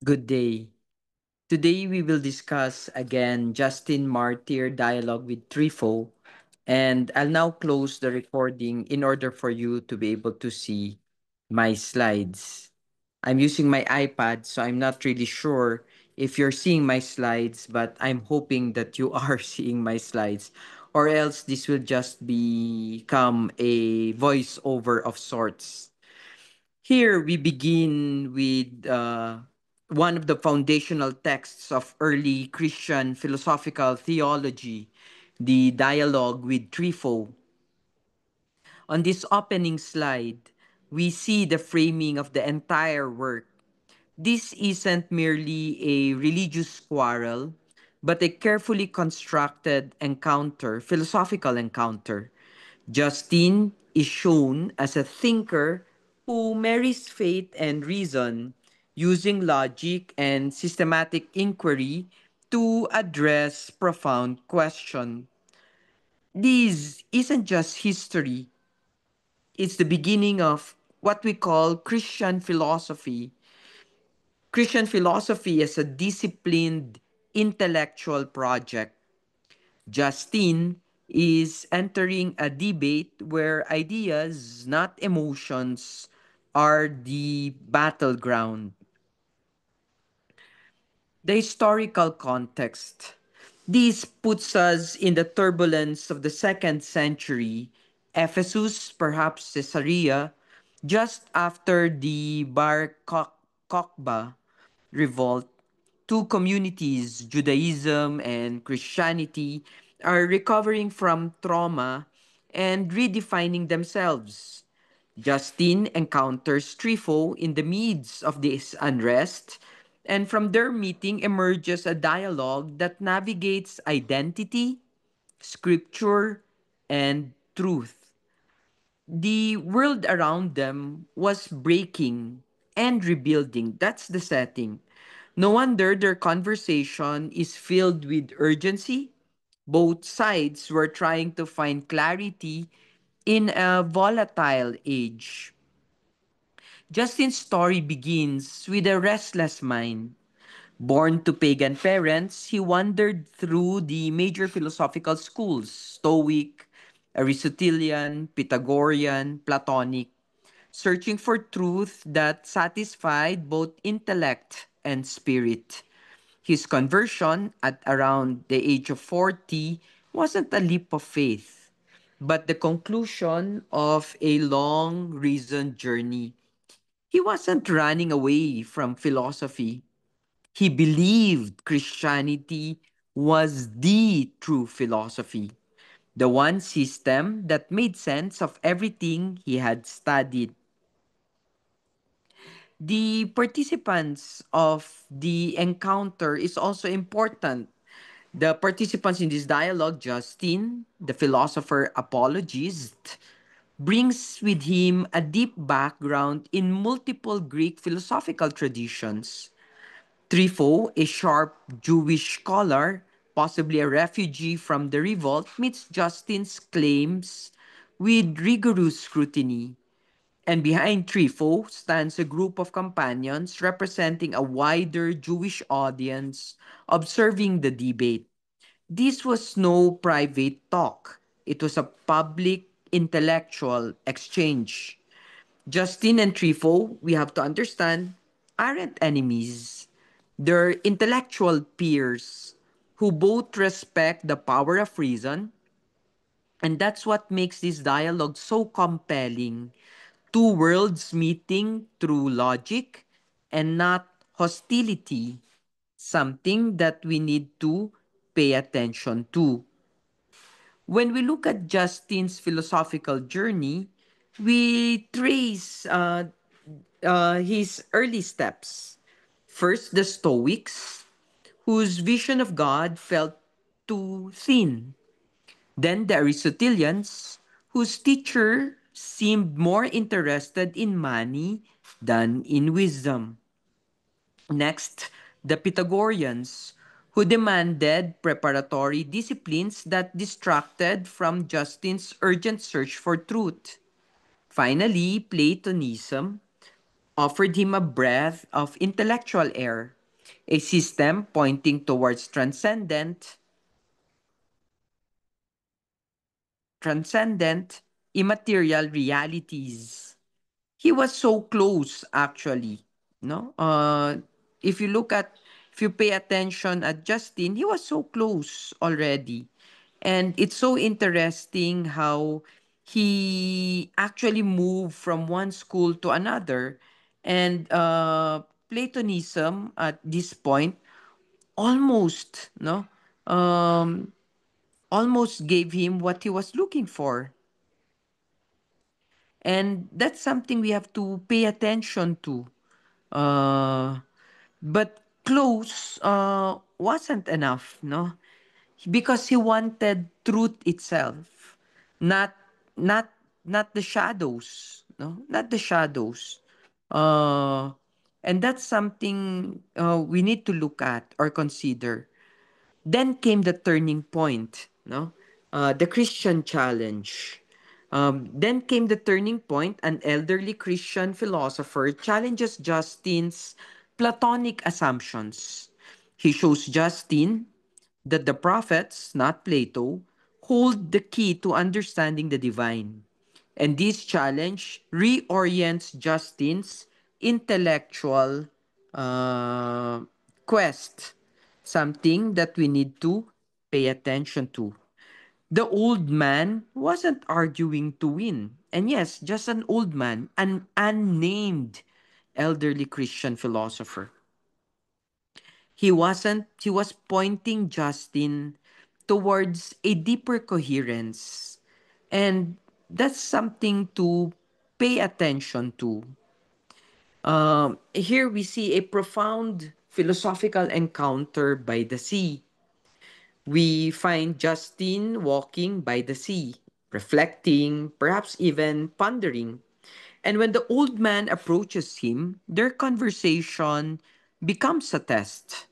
Good day. Today we will discuss again Justin Martyr dialogue with Trifo, and I'll now close the recording in order for you to be able to see my slides. I'm using my iPad, so I'm not really sure if you're seeing my slides, but I'm hoping that you are seeing my slides, or else this will just become a voiceover of sorts. Here we begin with one of the foundational texts of early Christian philosophical theology, the dialogue with Trifo. On this opening slide, we see the framing of the entire work. This isn't merely a religious quarrel, but a carefully constructed encounter, philosophical encounter. Justine is shown as a thinker who marries faith and reason, using logic and systematic inquiry to address profound questions. This isn't just history, it's the beginning of what we call Christian philosophy. Christian philosophy is a disciplined intellectual project. Justine is entering a debate where ideas, not emotions, are the battleground. The historical context. This puts us in the turbulence of the second century, Ephesus, perhaps Caesarea, just after the Bar Kokhba revolt. Two communities, Judaism and Christianity, are recovering from trauma and redefining themselves. Justine encounters Trifo in the midst of this unrest, and from their meeting emerges a dialogue that navigates identity, scripture, and truth. The world around them was breaking and rebuilding. That's the setting. No wonder their conversation is filled with urgency. Both sides were trying to find clarity in a volatile age. Justin's story begins with a restless mind. Born to pagan parents, he wandered through the major philosophical schools Stoic, Aristotelian, Pythagorean, Platonic, searching for truth that satisfied both intellect and spirit. His conversion at around the age of 40 wasn't a leap of faith, but the conclusion of a long, reasoned journey. He wasn't running away from philosophy. He believed Christianity was the true philosophy, the one system that made sense of everything he had studied. The participants of the encounter is also important. The participants in this dialogue, Justin, the philosopher apologist, brings with him a deep background in multiple Greek philosophical traditions. Trifo, a sharp Jewish scholar, possibly a refugee from the revolt, meets Justin's claims with rigorous scrutiny. And behind Trifo stands a group of companions representing a wider Jewish audience observing the debate. This was no private talk. It was a public intellectual exchange. Justin and Trifo, we have to understand, aren't enemies. They're intellectual peers who both respect the power of reason, and that's what makes this dialogue so compelling. Two worlds meeting through logic and not hostility, something that we need to pay attention to. When we look at Justin's philosophical journey, we trace his early steps. First, the Stoics, whose vision of God felt too thin. Then the Aristotelians, whose teacher seemed more interested in money than in wisdom. Next, the Pythagoreans, who demanded preparatory disciplines that distracted from Justin's urgent search for truth. Finally, Platonism, offered him a breath of intellectual air, a system pointing towards transcendent immaterial realities. He was so close, actually. No, if you look at, if you pay attention at Justin, he was so close already, and it's so interesting how he actually moved from one school to another, and Platonism at this point almost, no, um, almost gave him what he was looking for. And that's something we have to pay attention to. Uh, but close wasn't enough, no? Because he wanted truth itself, not not not the shadows, no? Not the shadows. Uh, and that's something we need to look at or consider. Then came the turning point, no? The Christian challenge. Then came the turning point. An elderly Christian philosopher challenges Justin's Platonic assumptions. He shows Justin that the prophets, not Plato, hold the key to understanding the divine. And this challenge reorients Justin's intellectual uh, quest, something that we need to pay attention to. The old man wasn't arguing to win. And yes, just an old man, an unnamed elderly Christian philosopher. He was pointing Justin towards a deeper coherence. And that's something to pay attention to. Here we see a profound philosophical encounter by the sea. We find Justin walking by the sea, reflecting, perhaps even pondering. And when the old man approaches him, their conversation becomes a test.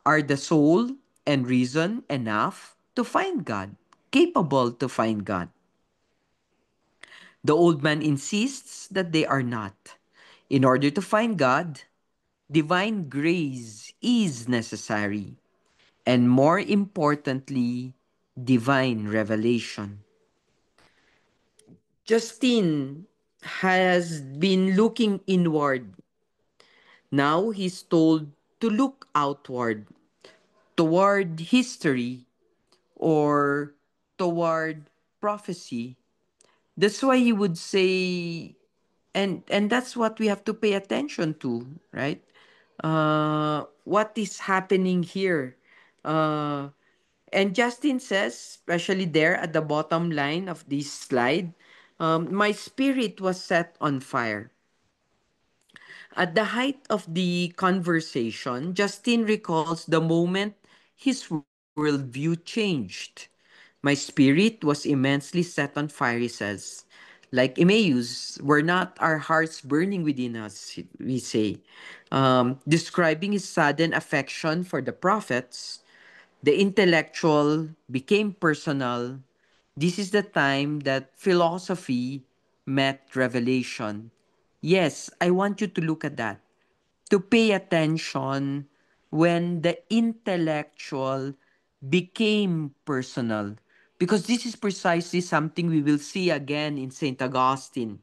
Are the soul and reason enough to find God, capable to find God? The old man insists that they are not. In order to find God, divine grace is necessary, and more importantly, divine revelation. Justine has been looking inward. Now he's told to look outward, toward history or toward prophecy. That's why he would say, and that's what we have to pay attention to, right? What is happening here? Uh, and Justin says, especially there at the bottom line of this slide, my spirit was set on fire. At the height of the conversation, Justin recalls the moment his worldview changed. My spirit was immensely set on fire, he says. Like Emmaus, were not our hearts burning within us, we say. Describing his sudden affection for the prophets, the intellectual became personal. This is the time that philosophy met revelation. Yes, I want you to look at that. To pay attention when the intellectual became personal. Because this is precisely something we will see again in St. Augustine.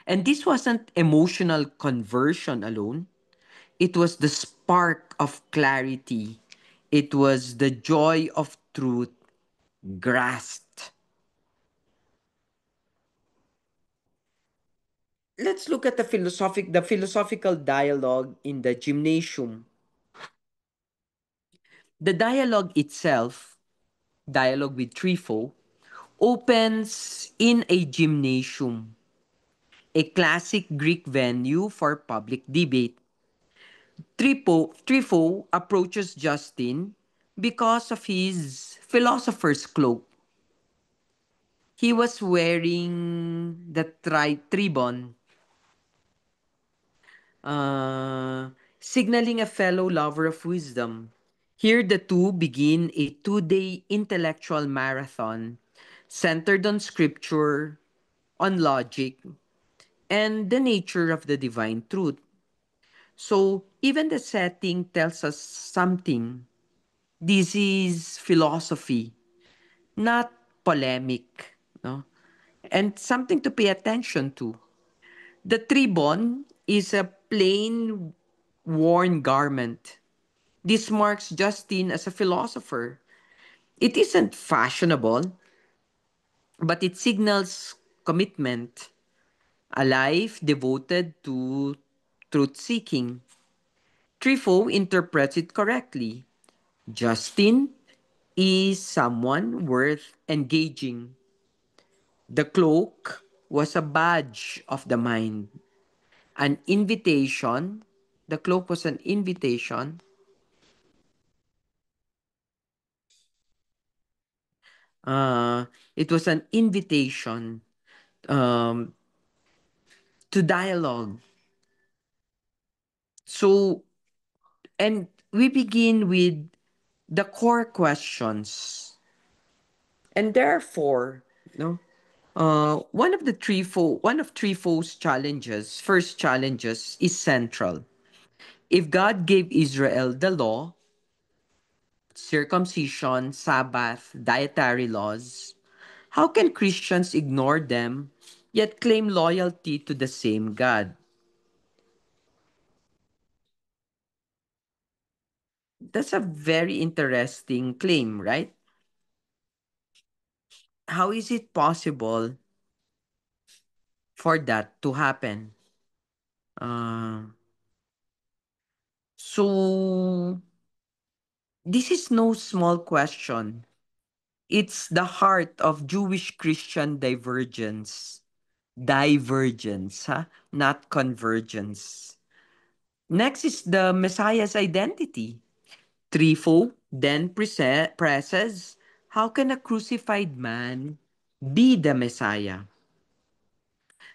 And this wasn't emotional conversion alone. It was the spark of clarity. It was the joy of truth grasped. Let's look at the philosophical dialogue in the gymnasium. The dialogue itself, dialogue with Trifo, opens in a gymnasium, a classic Greek venue for public debate. Trifo approaches Justin because of his philosopher's cloak. He was wearing the tribon, signaling a fellow lover of wisdom. Here, the two begin a 2-day intellectual marathon centered on scripture, on logic, and the nature of the divine truth. So even the setting tells us something. This is philosophy, not polemic, no? And something to pay attention to. The tribon is a plain worn garment. This marks Justin as a philosopher. It isn't fashionable, but it signals commitment, a life devoted to truth seeking. Trifo interprets it correctly. Justin is someone worth engaging. The cloak was a badge of the mind, an invitation. The cloak was an invitation. Uh, it was an invitation um, to dialogue. So, and we begin with the core questions. And therefore, no, one of Trifo's challenges, first challenges, is central. If God gave Israel the law, circumcision, Sabbath, dietary laws, how can Christians ignore them yet claim loyalty to the same God? That's a very interesting claim, right? How is it possible for that to happen? Uh, so, this is no small question. It's the heart of Jewish Christian divergence. Divergence, huh? Not convergence. Next is the Messiah's identity. Trifo then presses, how can a crucified man be the Messiah?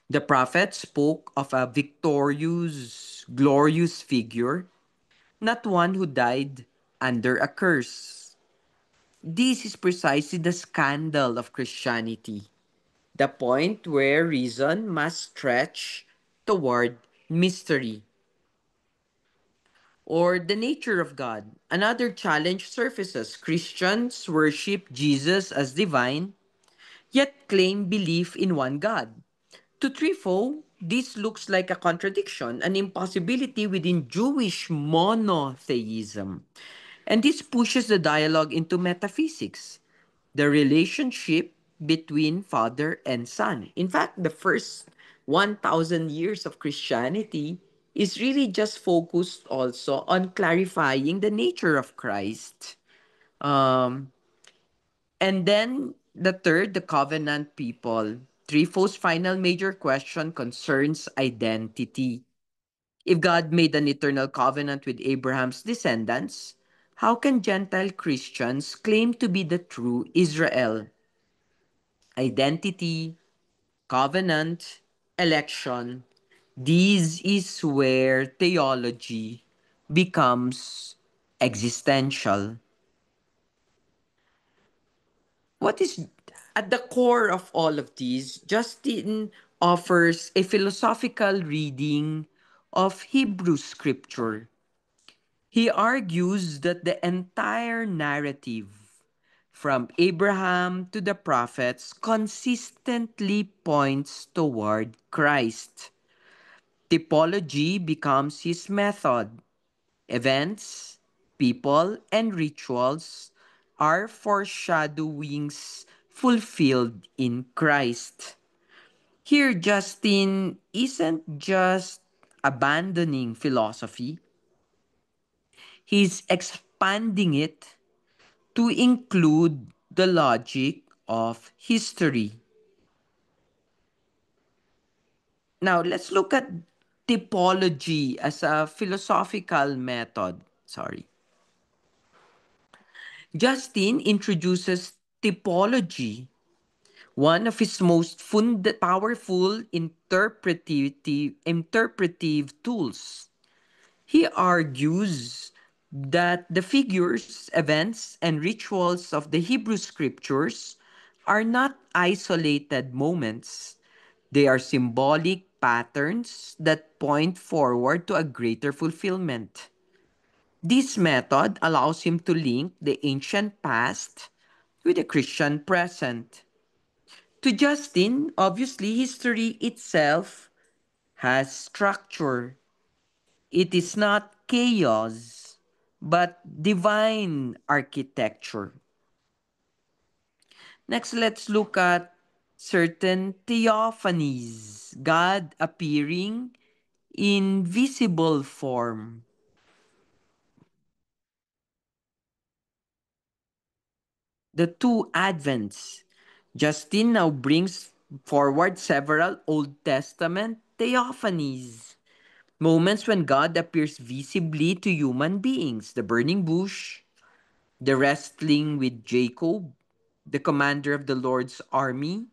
The prophet spoke of a victorious, glorious figure, not one who died under a curse. This is precisely the scandal of Christianity, the point where reason must stretch toward mystery or the nature of God. Another challenge surfaces. Christians worship Jesus as divine, yet claim belief in one God. To Trifo, this looks like a contradiction, an impossibility within Jewish monotheism. And this pushes the dialogue into metaphysics, the relationship between Father and Son. In fact, the first 1,000 years of Christianity is really just focused also on clarifying the nature of Christ. Um, and then the third, the covenant people. Trifo's final major question concerns identity. If God made an eternal covenant with Abraham's descendants, how can Gentile Christians claim to be the true Israel? Identity, covenant, election. This is where theology becomes existential. What is at the core of all of these? Justin offers a philosophical reading of Hebrew scripture. He argues that the entire narrative, from Abraham to the prophets, consistently points toward Christ. Typology becomes his method. Events, people, and rituals are foreshadowings fulfilled in Christ. Here, Justin isn't just abandoning philosophy, he's expanding it to include the logic of history. Now, let's look at typology as a philosophical method. Sorry. Justin introduces typology, one of his most powerful interpretive tools. He argues that the figures, events, and rituals of the Hebrew scriptures are not isolated moments. They are symbolic patterns that point forward to a greater fulfillment. This method allows him to link the ancient past with the Christian present. To Justin, obviously, history itself has structure. It is not chaos, but divine architecture. Next, let's look at certain theophanies, God appearing in visible form. The two Advents. Justin now brings forward several Old Testament theophanies, moments when God appears visibly to human beings. The burning bush, the wrestling with Jacob, the commander of the Lord's army.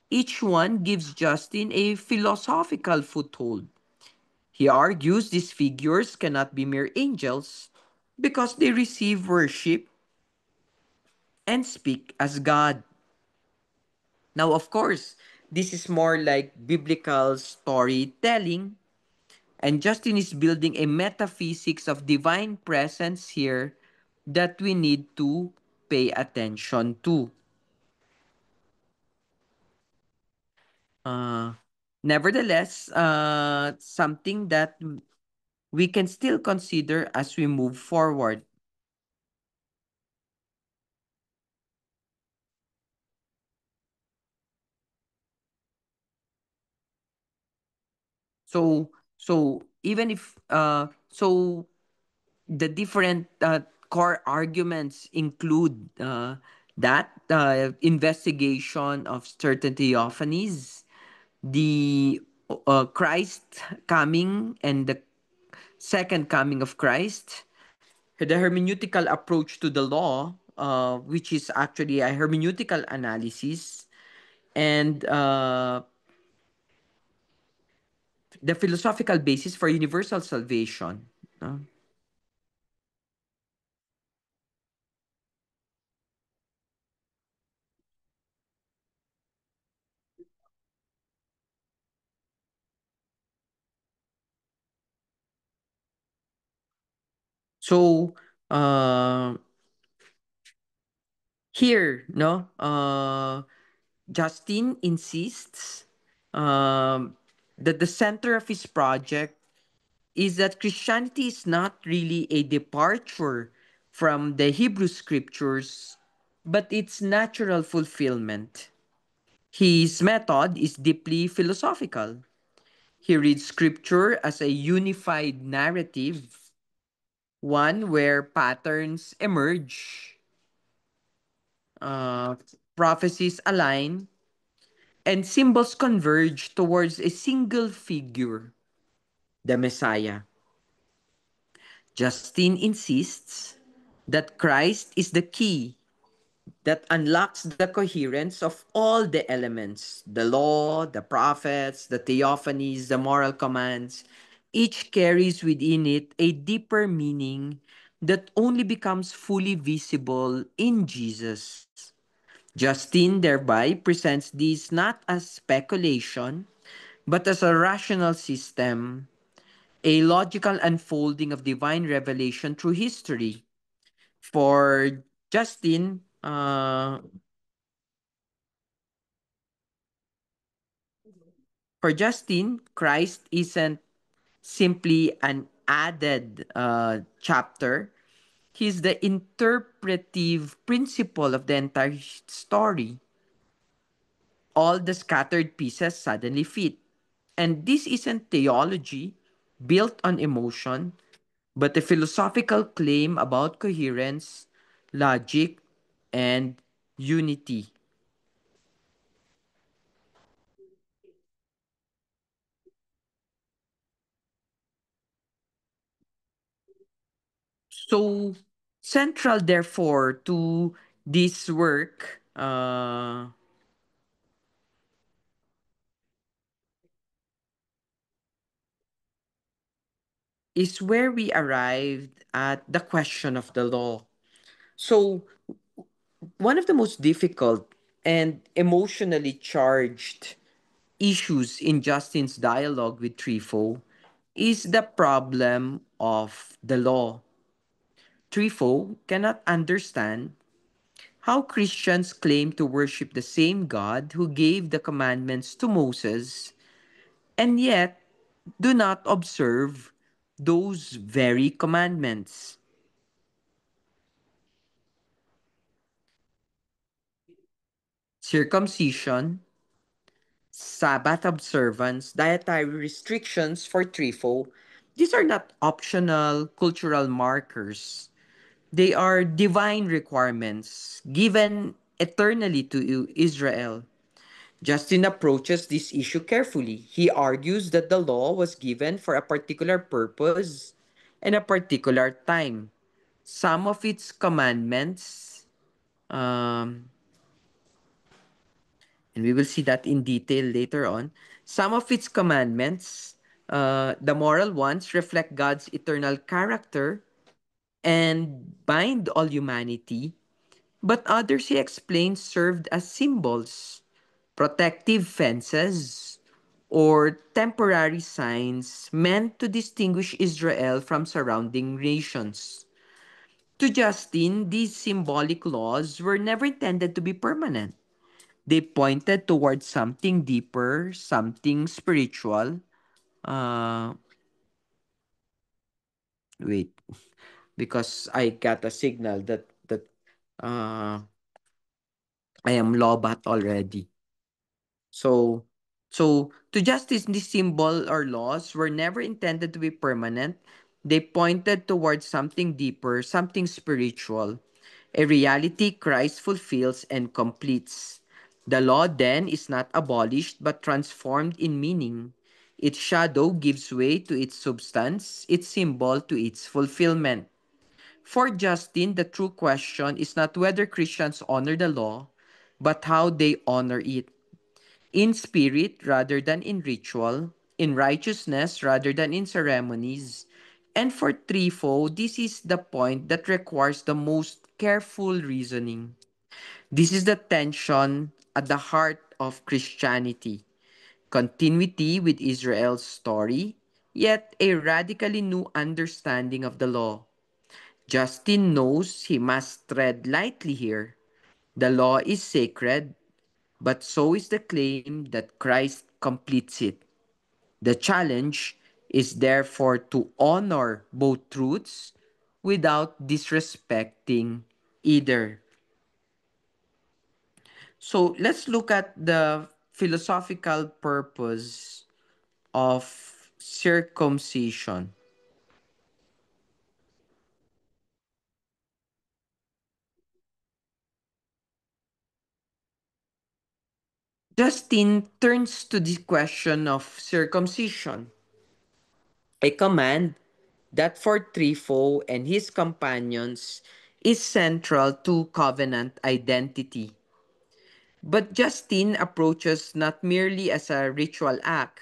Each one gives Justin a philosophical foothold. He argues these figures cannot be mere angels because they receive worship and speak as God. Now, of course, this is more like biblical storytelling, and Justin is building a metaphysics of divine presence here that we need to pay attention to. Uh, Nevertheless, something that we can still consider as we move forward. So even if the different core arguments include that investigation of certain theophanies, the Christ coming and the second coming of Christ, the hermeneutical approach to the law, which is actually a hermeneutical analysis, and the philosophical basis for universal salvation. No? So, here, no, Justin insists that the center of his project is that Christianity is not really a departure from the Hebrew scriptures, but its natural fulfillment. His method is deeply philosophical. He reads scripture as a unified narrative, one where patterns emerge, uh, prophecies align, and symbols converge towards a single figure, the Messiah. Justin insists that Christ is the key that unlocks the coherence of all the elements, the law, the prophets, the theophanies, the moral commands. Each carries within it a deeper meaning that only becomes fully visible in Jesus. Justin thereby presents these not as speculation, but as a rational system, a logical unfolding of divine revelation through history. For Justin, Christ isn't simply an added chapter. He's the interpretive principle of the entire story. All the scattered pieces suddenly fit. And this isn't theology built on emotion, but a philosophical claim about coherence, logic, and unity. So, central, therefore, to this work is where we arrived at the question of the law. So, one of the most difficult and emotionally charged issues in Justin's dialogue with Trifo is the problem of the law. Trifo cannot understand how Christians claim to worship the same God who gave the commandments to Moses and yet do not observe those very commandments. Circumcision, Sabbath observance, dietary restrictions for Trifo, these are not optional cultural markers. They are divine requirements given eternally to Israel. Justin approaches this issue carefully. He argues that the law was given for a particular purpose and a particular time. Some of its commandments, um, and we will see that in detail later on, some of its commandments, the moral ones, reflect God's eternal character and bind all humanity, but others, he explains, served as symbols, protective fences, or temporary signs meant to distinguish Israel from surrounding nations. To Justin, these symbolic laws were never intended to be permanent. They pointed towards something deeper, something spiritual. Uh, wait, because I got a signal that uh, I am lobat already. So, so to justice, these symbol or laws were never intended to be permanent. They pointed towards something deeper, something spiritual, a reality Christ fulfills and completes. The law then is not abolished but transformed in meaning. Its shadow gives way to its substance, its symbol to its fulfillment. For Justin, the true question is not whether Christians honor the law, but how they honor it in spirit rather than in ritual, in righteousness rather than in ceremonies. And for threefold, this is the point that requires the most careful reasoning. This is the tension at the heart of Christianity. Continuity with Israel's story, yet a radically new understanding of the law. Justin knows he must tread lightly here. The law is sacred, but so is the claim that Christ completes it. The challenge is therefore to honor both truths without disrespecting either. So let's look at the philosophical purpose of circumcision. Justin turns to the question of circumcision, a command that for Trypho and his companions is central to covenant identity. But Justine approaches not merely as a ritual act,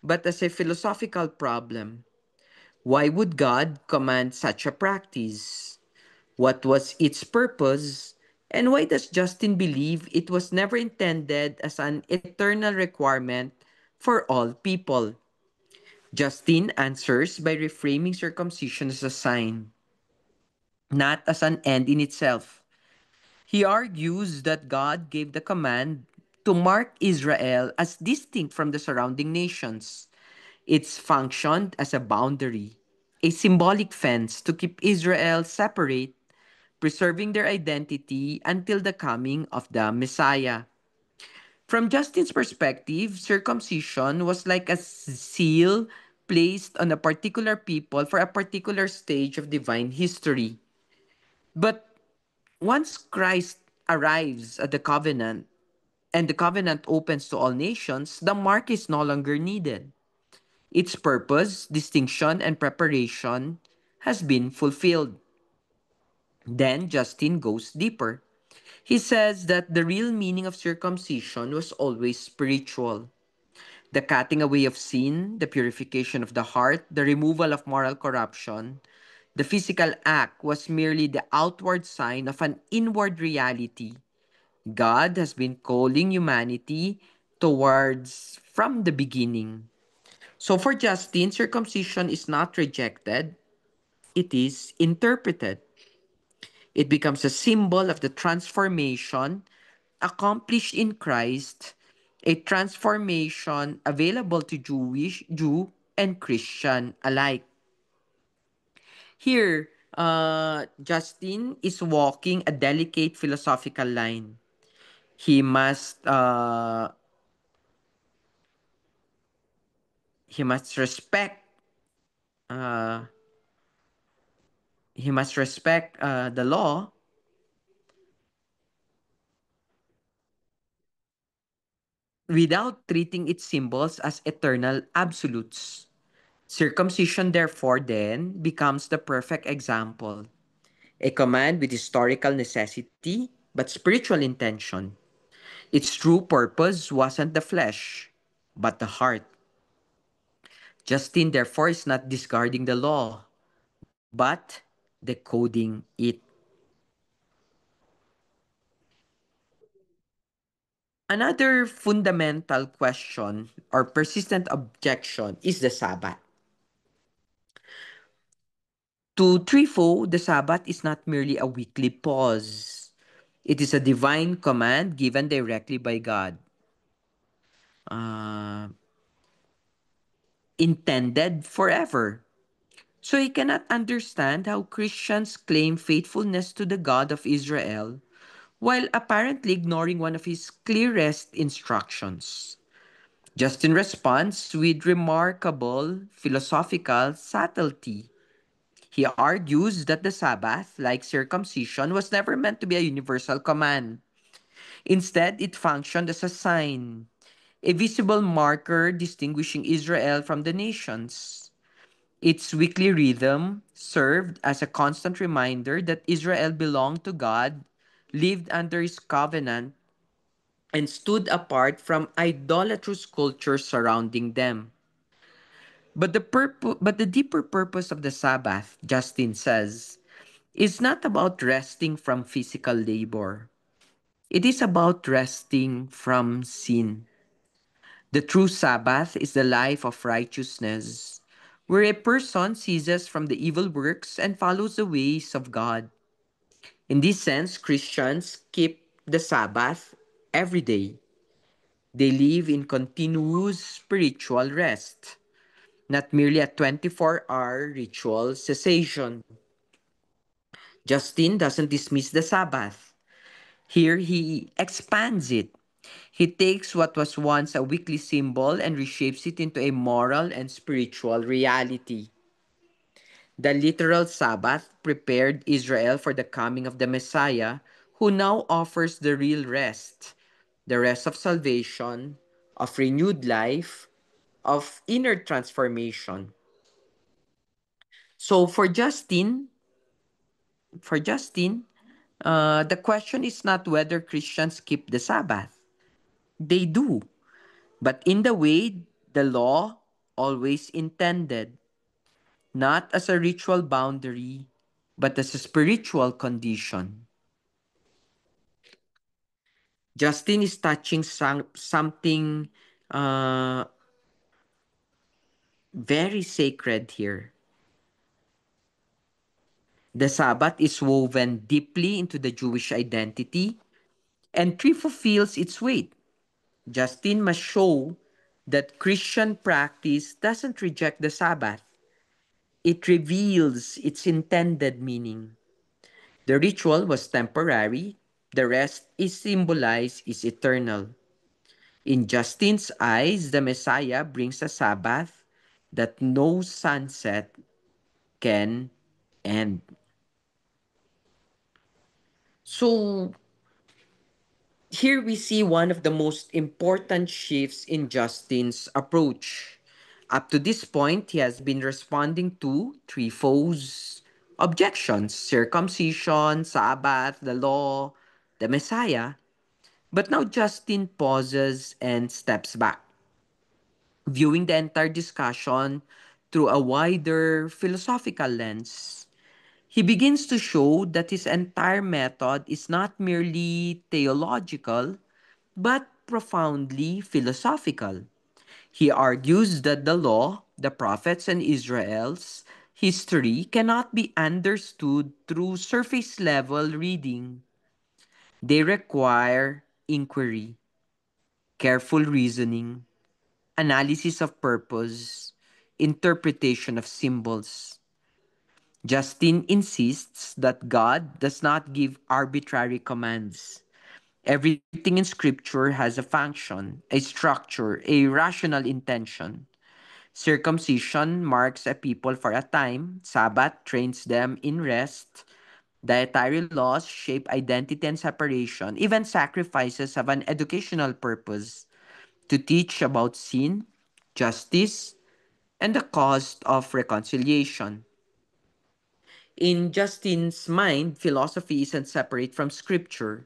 but as a philosophical problem. Why would God command such a practice? What was its purpose? And why does Justin believe it was never intended as an eternal requirement for all people? Justin answers by reframing circumcision as a sign, not as an end in itself. He argues that God gave the command to mark Israel as distinct from the surrounding nations. It's functioned as a boundary, a symbolic fence to keep Israel separate, preserving their identity until the coming of the Messiah. From Justin's perspective, circumcision was like a seal placed on a particular people for a particular stage of divine history. But once Christ arrives at the covenant and the covenant opens to all nations, the mark is no longer needed. Its purpose, distinction, and preparation has been fulfilled. Then Justin goes deeper. He says that the real meaning of circumcision was always spiritual. The cutting away of sin, the purification of the heart, the removal of moral corruption, the physical act was merely the outward sign of an inward reality. God has been calling humanity towards from the beginning. So for Justin, circumcision is not rejected, it is interpreted. It becomes a symbol of the transformation accomplished in Christ, a transformation available to Jew, and Christian alike. Here, Justin is walking a delicate philosophical line. He must uh, he must respect uh, the law without treating its symbols as eternal absolutes. Circumcision, therefore, then becomes the perfect example, a command with historical necessity but spiritual intention. Its true purpose wasn't the flesh, but the heart. Justin, therefore, is not discarding the law, but decoding it. Another fundamental question or persistent objection is the Sabbath. To Trifo, the Sabbath is not merely a weekly pause. It is a divine command given directly by God, uh, intended forever. So he cannot understand how Christians claim faithfulness to the God of Israel while apparently ignoring one of his clearest instructions. Justin responds with remarkable philosophical subtlety. He argues that the Sabbath, like circumcision, was never meant to be a universal command. Instead, it functioned as a sign, a visible marker distinguishing Israel from the nations. Its weekly rhythm served as a constant reminder that Israel belonged to God, lived under his covenant, and stood apart from idolatrous culture surrounding them. But the deeper purpose of the Sabbath, Justin says, is not about resting from physical labor. It is about resting from sin. The true Sabbath is the life of righteousness, where a person ceases from the evil works and follows the ways of God. In this sense, Christians keep the Sabbath every day. They live in continuous spiritual rest, not merely a 24-hour ritual cessation. Justin doesn't dismiss the Sabbath. Here he expands it. He takes what was once a weekly symbol and reshapes it into a moral and spiritual reality. The literal Sabbath prepared Israel for the coming of the Messiah, who now offers the real rest, the rest of salvation, of renewed life, of inner transformation. So for Justin, the question is not whether Christians keep the Sabbath. They do, but in the way the law always intended, not as a ritual boundary, but as a spiritual condition. Justin is touching something uh, very sacred here. The Sabbath is woven deeply into the Jewish identity, and Trifo feels its weight. Justin must show that Christian practice doesn't reject the Sabbath. It reveals its intended meaning. The ritual was temporary, the rest is symbolized is eternal. In Justin's eyes, the Messiah brings a Sabbath that no sunset can end. So here we see one of the most important shifts in Justin's approach. Up to this point, he has been responding to three foes objections: circumcision, Sabbath, the law, the Messiah. But now Justin pauses and steps back, viewing the entire discussion through a wider philosophical lens. He begins to show that his entire method is not merely theological, but profoundly philosophical. He argues that the law, the prophets, and Israel's history cannot be understood through surface level reading. They require inquiry, careful reasoning, analysis of purpose, interpretation of symbols. Justin insists that God does not give arbitrary commands. Everything in Scripture has a function, a structure, a rational intention. Circumcision marks a people for a time, Sabbath trains them in rest, dietary laws shape identity and separation, even sacrifices have an educational purpose to teach about sin, justice, and the cost of reconciliation. In Justin's mind, philosophy isn't separate from Scripture.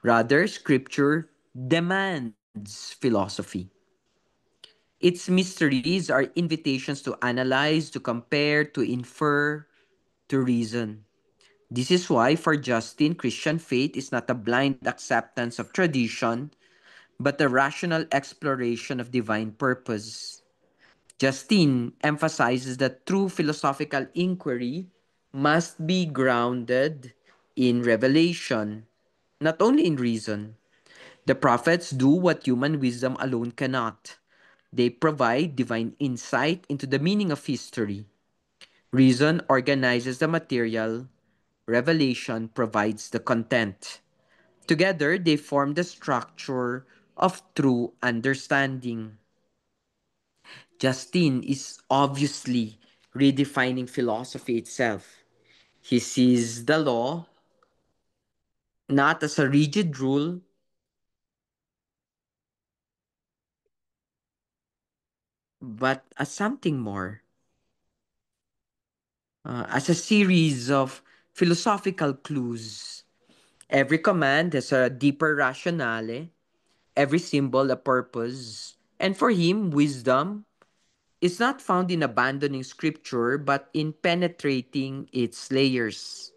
Rather, Scripture demands philosophy. Its mysteries are invitations to analyze, to compare, to infer, to reason. This is why, for Justin, Christian faith is not a blind acceptance of tradition, but a rational exploration of divine purpose. Justine emphasizes that true philosophical inquiry must be grounded in revelation, not only in reason. The prophets do what human wisdom alone cannot. They provide divine insight into the meaning of history. Reason organizes the material, revelation provides the content. Together, they form the structure of true understanding. Justine is obviously redefining philosophy itself. He sees the law not as a rigid rule, but as something more, as a series of philosophical clues. Every command has a deeper rationale, every symbol a purpose, and for him, wisdom is not found in abandoning scripture but in penetrating its layers.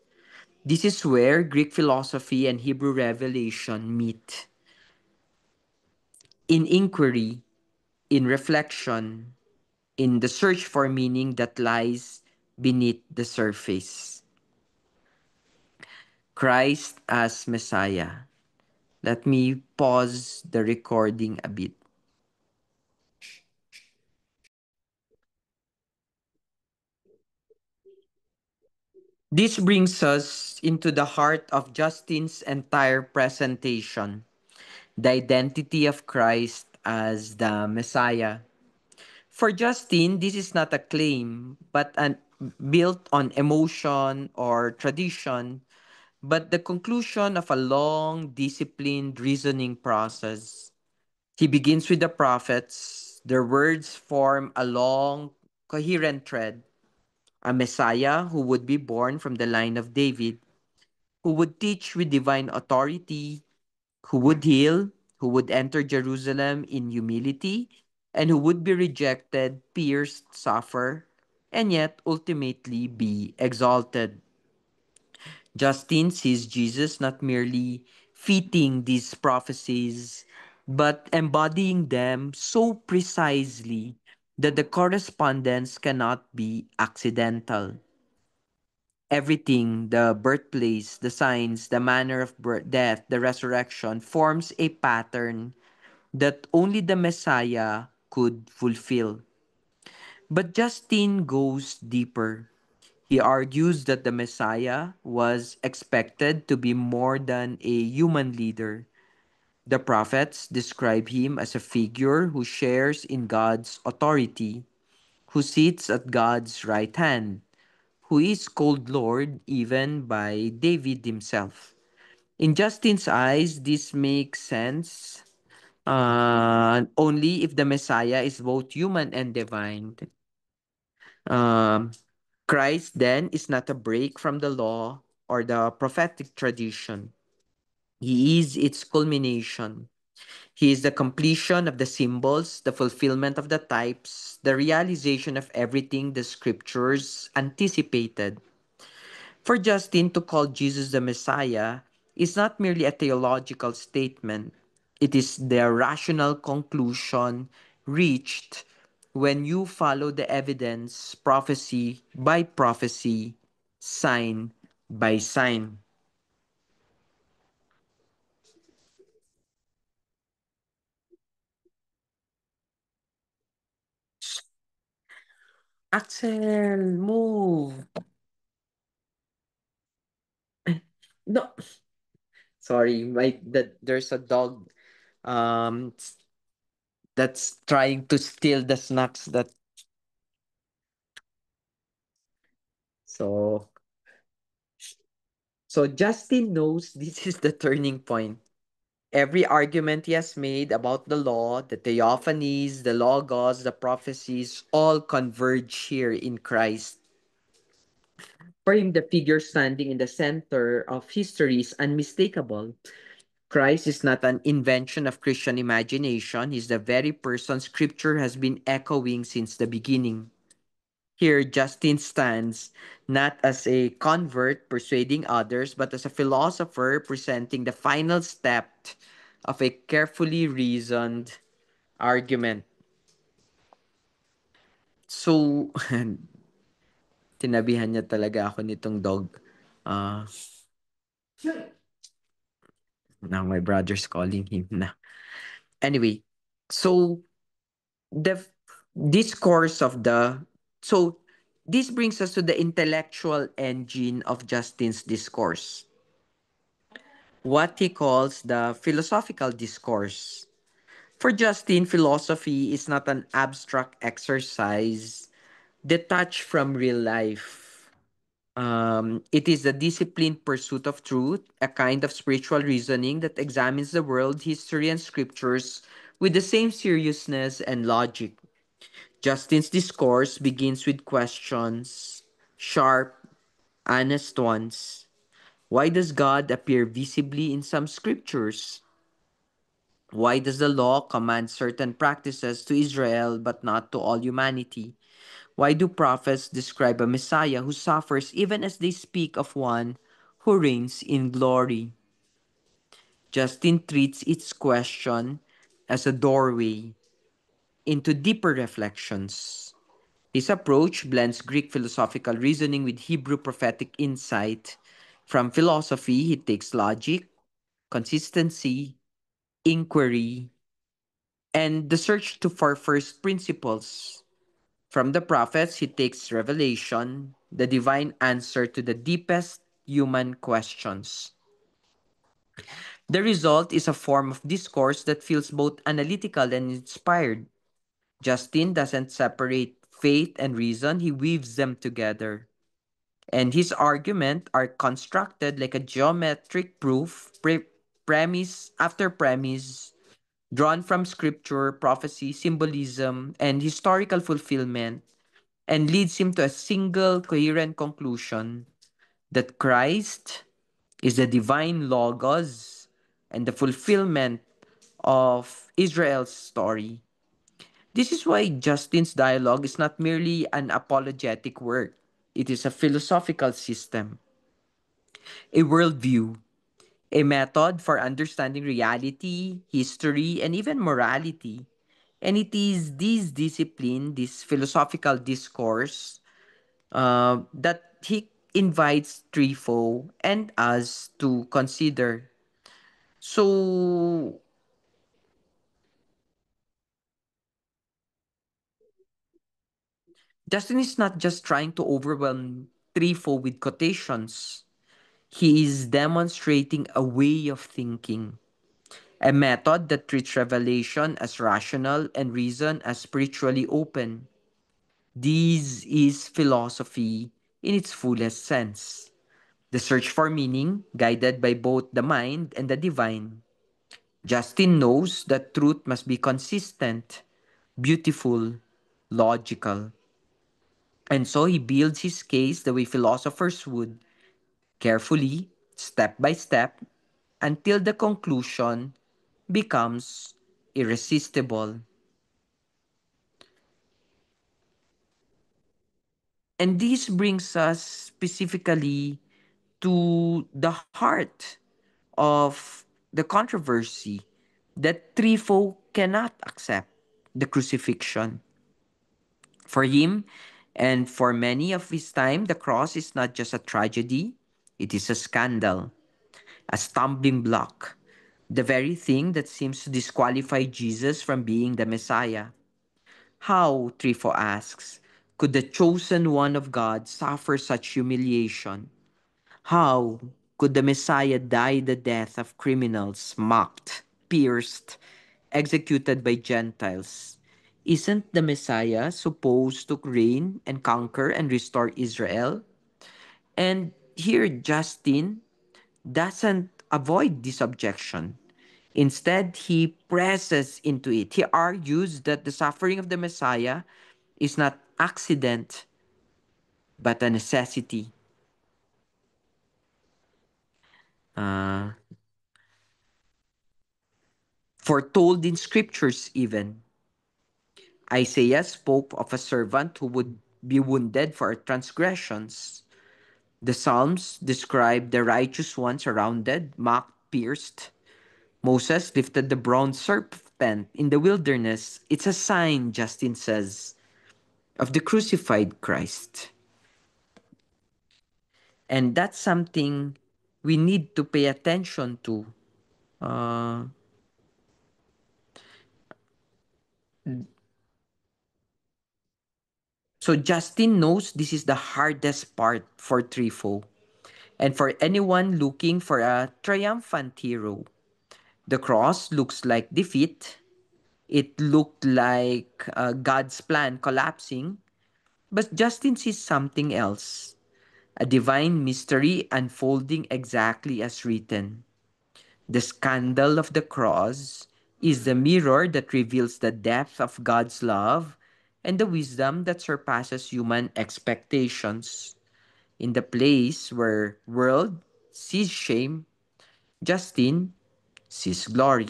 This is where Greek philosophy and Hebrew revelation meet. In inquiry, in reflection, in the search for meaning that lies beneath the surface. Christ as Messiah. Let me pause the recording a bit. This brings us into the heart of Justin's entire presentation, the identity of Christ as the Messiah. For Justin, this is not a claim, but built on emotion or tradition, but the conclusion of a long, disciplined reasoning process. He begins with the prophets. Their words form a long, coherent thread. A Messiah who would be born from the line of David, who would teach with divine authority, who would heal, who would enter Jerusalem in humility, and who would be rejected, pierced, suffer, and yet ultimately be exalted. Justin sees Jesus not merely fitting these prophecies, but embodying them so precisely that the correspondence cannot be accidental. Everything, the birthplace, the signs, the manner of death, the resurrection, forms a pattern that only the Messiah could fulfill. But Justin goes deeper. He argues that the Messiah was expected to be more than a human leader. The prophets describe him as a figure who shares in God's authority, who sits at God's right hand, who is called Lord even by David himself. In Justin's eyes, this makes sense only if the Messiah is both human and divine. Um, Christ then is not a break from the law or the prophetic tradition. He is its culmination. He is the completion of the symbols, the fulfillment of the types, the realization of everything the scriptures anticipated. For Justin to call Jesus the Messiah is not merely a theological statement, It is the rational conclusion reached when you follow the evidence prophecy by prophecy, sign by sign. Axel, move. No, sorry, my that there's a dog um that's trying to steal the snacks that so so Justin knows this is the turning point. Every argument he has made about the law, the theophanies, the logos, the prophecies, all converge here in Christ. For him, the figure standing in the center of history is unmistakable. Christ is not an invention of Christian imagination. He's the very person Scripture has been echoing since the beginning. Here, Justin stands not as a convert persuading others, but as a philosopher presenting the final step of a carefully reasoned argument. So, tinabihan niya talaga ako nitong dog. Uh, Now my brother's calling him na. Anyway, so the discourse of the so this brings us to the intellectual engine of Justin's discourse, what he calls the philosophical discourse. For Justin, philosophy is not an abstract exercise detached from real life. It is a disciplined pursuit of truth, a kind of spiritual reasoning that examines the world, history, and scriptures with the same seriousness and logic. Justin's discourse begins with questions, sharp, honest ones. Why does God appear visibly in some scriptures? Why does the law command certain practices to Israel but not to all humanity? Why do prophets describe a Messiah who suffers even as they speak of one who reigns in glory? Justin treats its question as a doorway into deeper reflections. His approach blends Greek philosophical reasoning with Hebrew prophetic insight. From philosophy, he takes logic, consistency, inquiry, and the search for first principles. From the prophets, he takes revelation, the divine answer to the deepest human questions. The result is a form of discourse that feels both analytical and inspired. Justin doesn't separate faith and reason, he weaves them together. And his argument are constructed like a geometric proof, premise after premise, drawn from scripture, prophecy, symbolism, and historical fulfillment, and leads him to a single coherent conclusion that Christ is the divine logos and the fulfillment of Israel's story. This is why Justin's dialogue is not merely an apologetic work. It is a philosophical system, a worldview, a method for understanding reality, history, and even morality. And it is this discipline, this philosophical discourse, that he invites Trifo and us to consider. So, Justin is not just trying to overwhelm Trifo with quotations. He is demonstrating a way of thinking, a method that treats revelation as rational and reason as spiritually open. This is philosophy in its fullest sense. The search for meaning, guided by both the mind and the divine. Justin knows that truth must be consistent, beautiful, logical. And so he builds his case the way philosophers would, carefully, step by step, until the conclusion becomes irresistible. And this brings us specifically to the heart of the controversy. that Trypho cannot accept the crucifixion. For him and for many of his time, the cross is not just a tragedy, it is a scandal, a stumbling block, the very thing that seems to disqualify Jesus from being the Messiah. How, Trypho asks, could the chosen one of God suffer such humiliation? How could the Messiah die the death of criminals, mocked, pierced, executed by Gentiles? Isn't the Messiah supposed to reign and conquer and restore Israel? And here, Justin doesn't avoid this objection. Instead, he presses into it. He argues that the suffering of the Messiah is not accident, but a necessity. Uh, Foretold in scriptures, even. Isaiah spoke of a servant who would be wounded for our transgressions. The Psalms describe the righteous one surrounded, mocked, pierced. Moses lifted the bronze serpent in the wilderness. It's a sign, Justin says, of the crucified Christ. And that's something we need to pay attention to. Uh, so Justin knows this is the hardest part for Trifo and for anyone looking for a triumphant hero. The cross looks like defeat. It looked like God's plan collapsing. But Justin sees something else, a divine mystery unfolding exactly as written. The scandal of the cross is the mirror that reveals the depth of God's love and the wisdom that surpasses human expectations. In the place where world sees shame, Justin sees glory.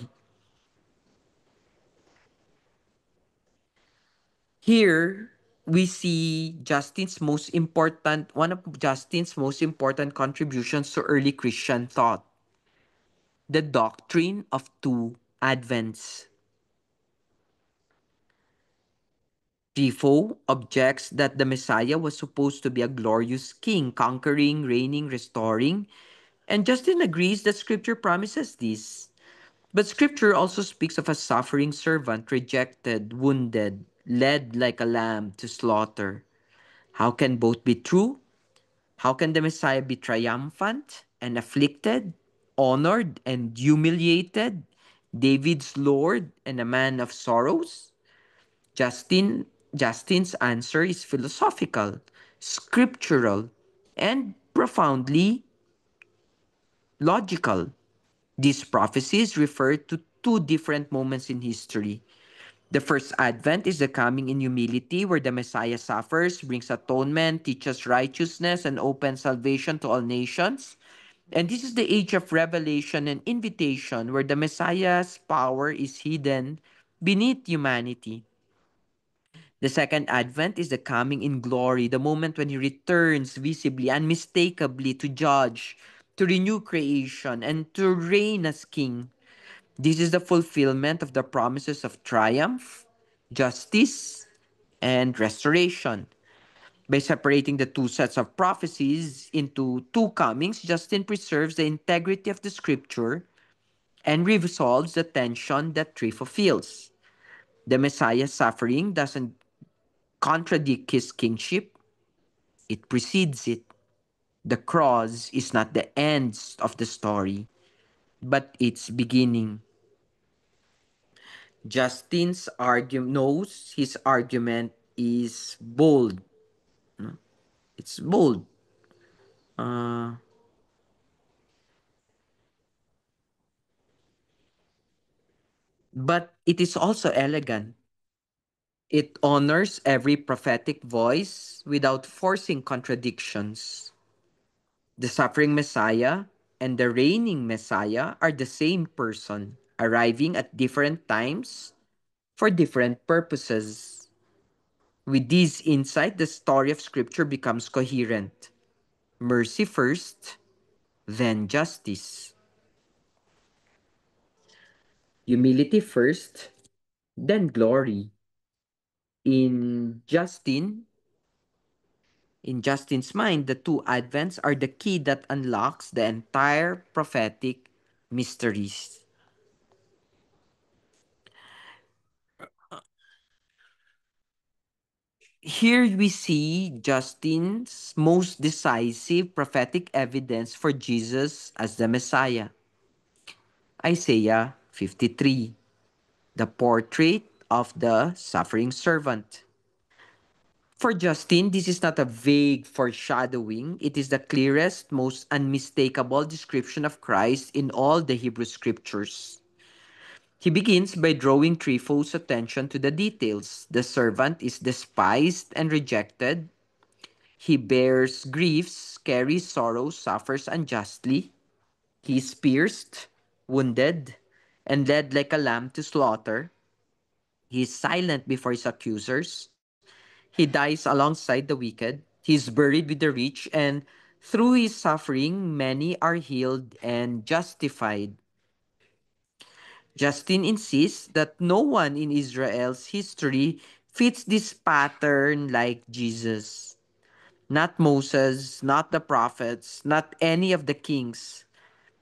Here we see one of Justin's most important contributions to early Christian thought, the doctrine of two advents. Defoe objects that the Messiah was supposed to be a glorious king, conquering, reigning, restoring, and Justin agrees that scripture promises this. But scripture also speaks of a suffering servant, rejected, wounded, led like a lamb to slaughter. How can both be true? How can the Messiah be triumphant and afflicted, honored and humiliated, David's Lord and a man of sorrows? Justin Justin's answer is philosophical, scriptural, and profoundly logical. These prophecies refer to two different moments in history. The first advent is the coming in humility, where the Messiah suffers, brings atonement, teaches righteousness, and opens salvation to all nations. And this is the age of revelation and invitation, where the Messiah's power is hidden beneath humanity. The second advent is the coming in glory, the moment when he returns visibly, unmistakably to judge, to renew creation, and to reign as king. This is the fulfillment of the promises of triumph, justice, and restoration. By separating the two sets of prophecies into two comings, Justin preserves the integrity of the scripture and resolves the tension that Trypho feels. The Messiah's suffering doesn't contradict his kingship, it precedes it. The cross is not the end of the story, but its beginning. Justin's argument knows his argument is bold. It's bold. Uh, but it is also elegant. It honors every prophetic voice without forcing contradictions. The suffering Messiah and the reigning Messiah are the same person, arriving at different times for different purposes. With this insight, the story of Scripture becomes coherent. Mercy first, then justice. Humility first, then glory. In Justin, in Justin's mind, the two advents are the key that unlocks the entire prophetic mysteries. Here we see Justin's most decisive prophetic evidence for Jesus as the Messiah. Isaiah 53, the portrait of the suffering servant. For Justin, this is not a vague foreshadowing. It is the clearest, most unmistakable description of Christ in all the Hebrew scriptures. He begins by drawing Trypho's attention to the details. The servant is despised and rejected. He bears griefs, carries sorrows, suffers unjustly. He is pierced, wounded, and led like a lamb to slaughter. He is silent before his accusers. He dies alongside the wicked. He is buried with the rich, and through his suffering, many are healed and justified. Justin insists that no one in Israel's history fits this pattern like Jesus. Not Moses, not the prophets, not any of the kings.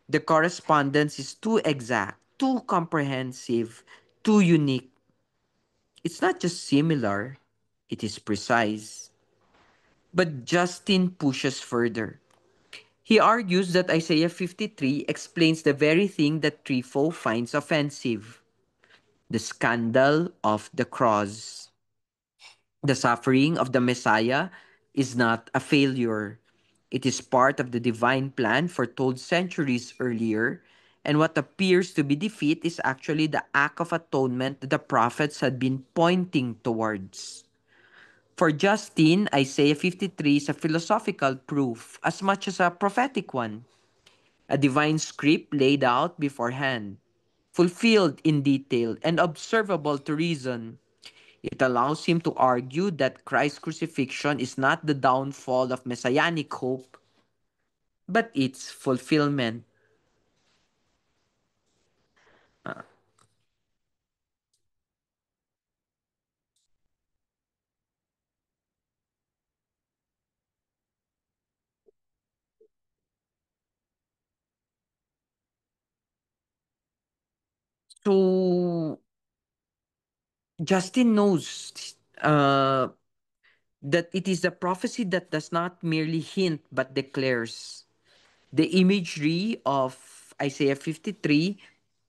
The correspondence is too exact, too comprehensive, too unique. It's not just similar, it is precise. But Justin pushes further. He argues that Isaiah 53 explains the very thing that Trypho finds offensive, the scandal of the cross. The suffering of the Messiah is not a failure. It is part of the divine plan foretold centuries earlier, and what appears to be defeat is actually the act of atonement that the prophets had been pointing towards. For Justin, Isaiah 53 is a philosophical proof as much as a prophetic one, a divine script laid out beforehand, fulfilled in detail, and observable to reason. It allows him to argue that Christ's crucifixion is not the downfall of messianic hope, but its fulfillment. So Justin knows that it is a prophecy that does not merely hint but declares. The imagery of Isaiah 53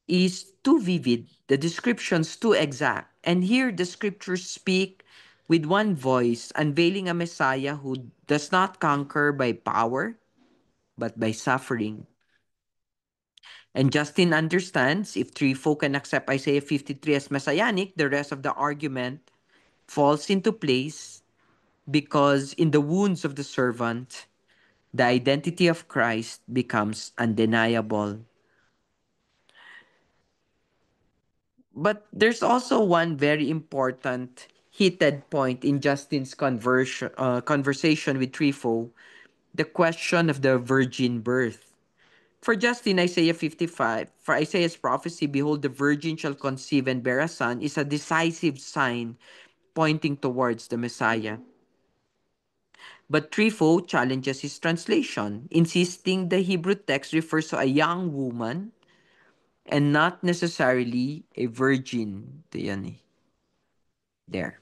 is too vivid, the descriptions too exact. And here the scriptures speak with one voice, unveiling a Messiah who does not conquer by power, but by suffering. And Justin understands if three folk can accept Isaiah 53 as messianic, the rest of the argument falls into place because in the wounds of the servant, the identity of Christ becomes undeniable. But there's also one very important heated point in Justin's conversation with Trifo, the question of the virgin birth. For Justin, Isaiah 55, for Isaiah's prophecy, behold, the virgin shall conceive and bear a son, is a decisive sign pointing towards the Messiah. But Trifo challenges his translation, insisting the Hebrew text refers to a young woman and not necessarily a virgin. Ito yan eh. There.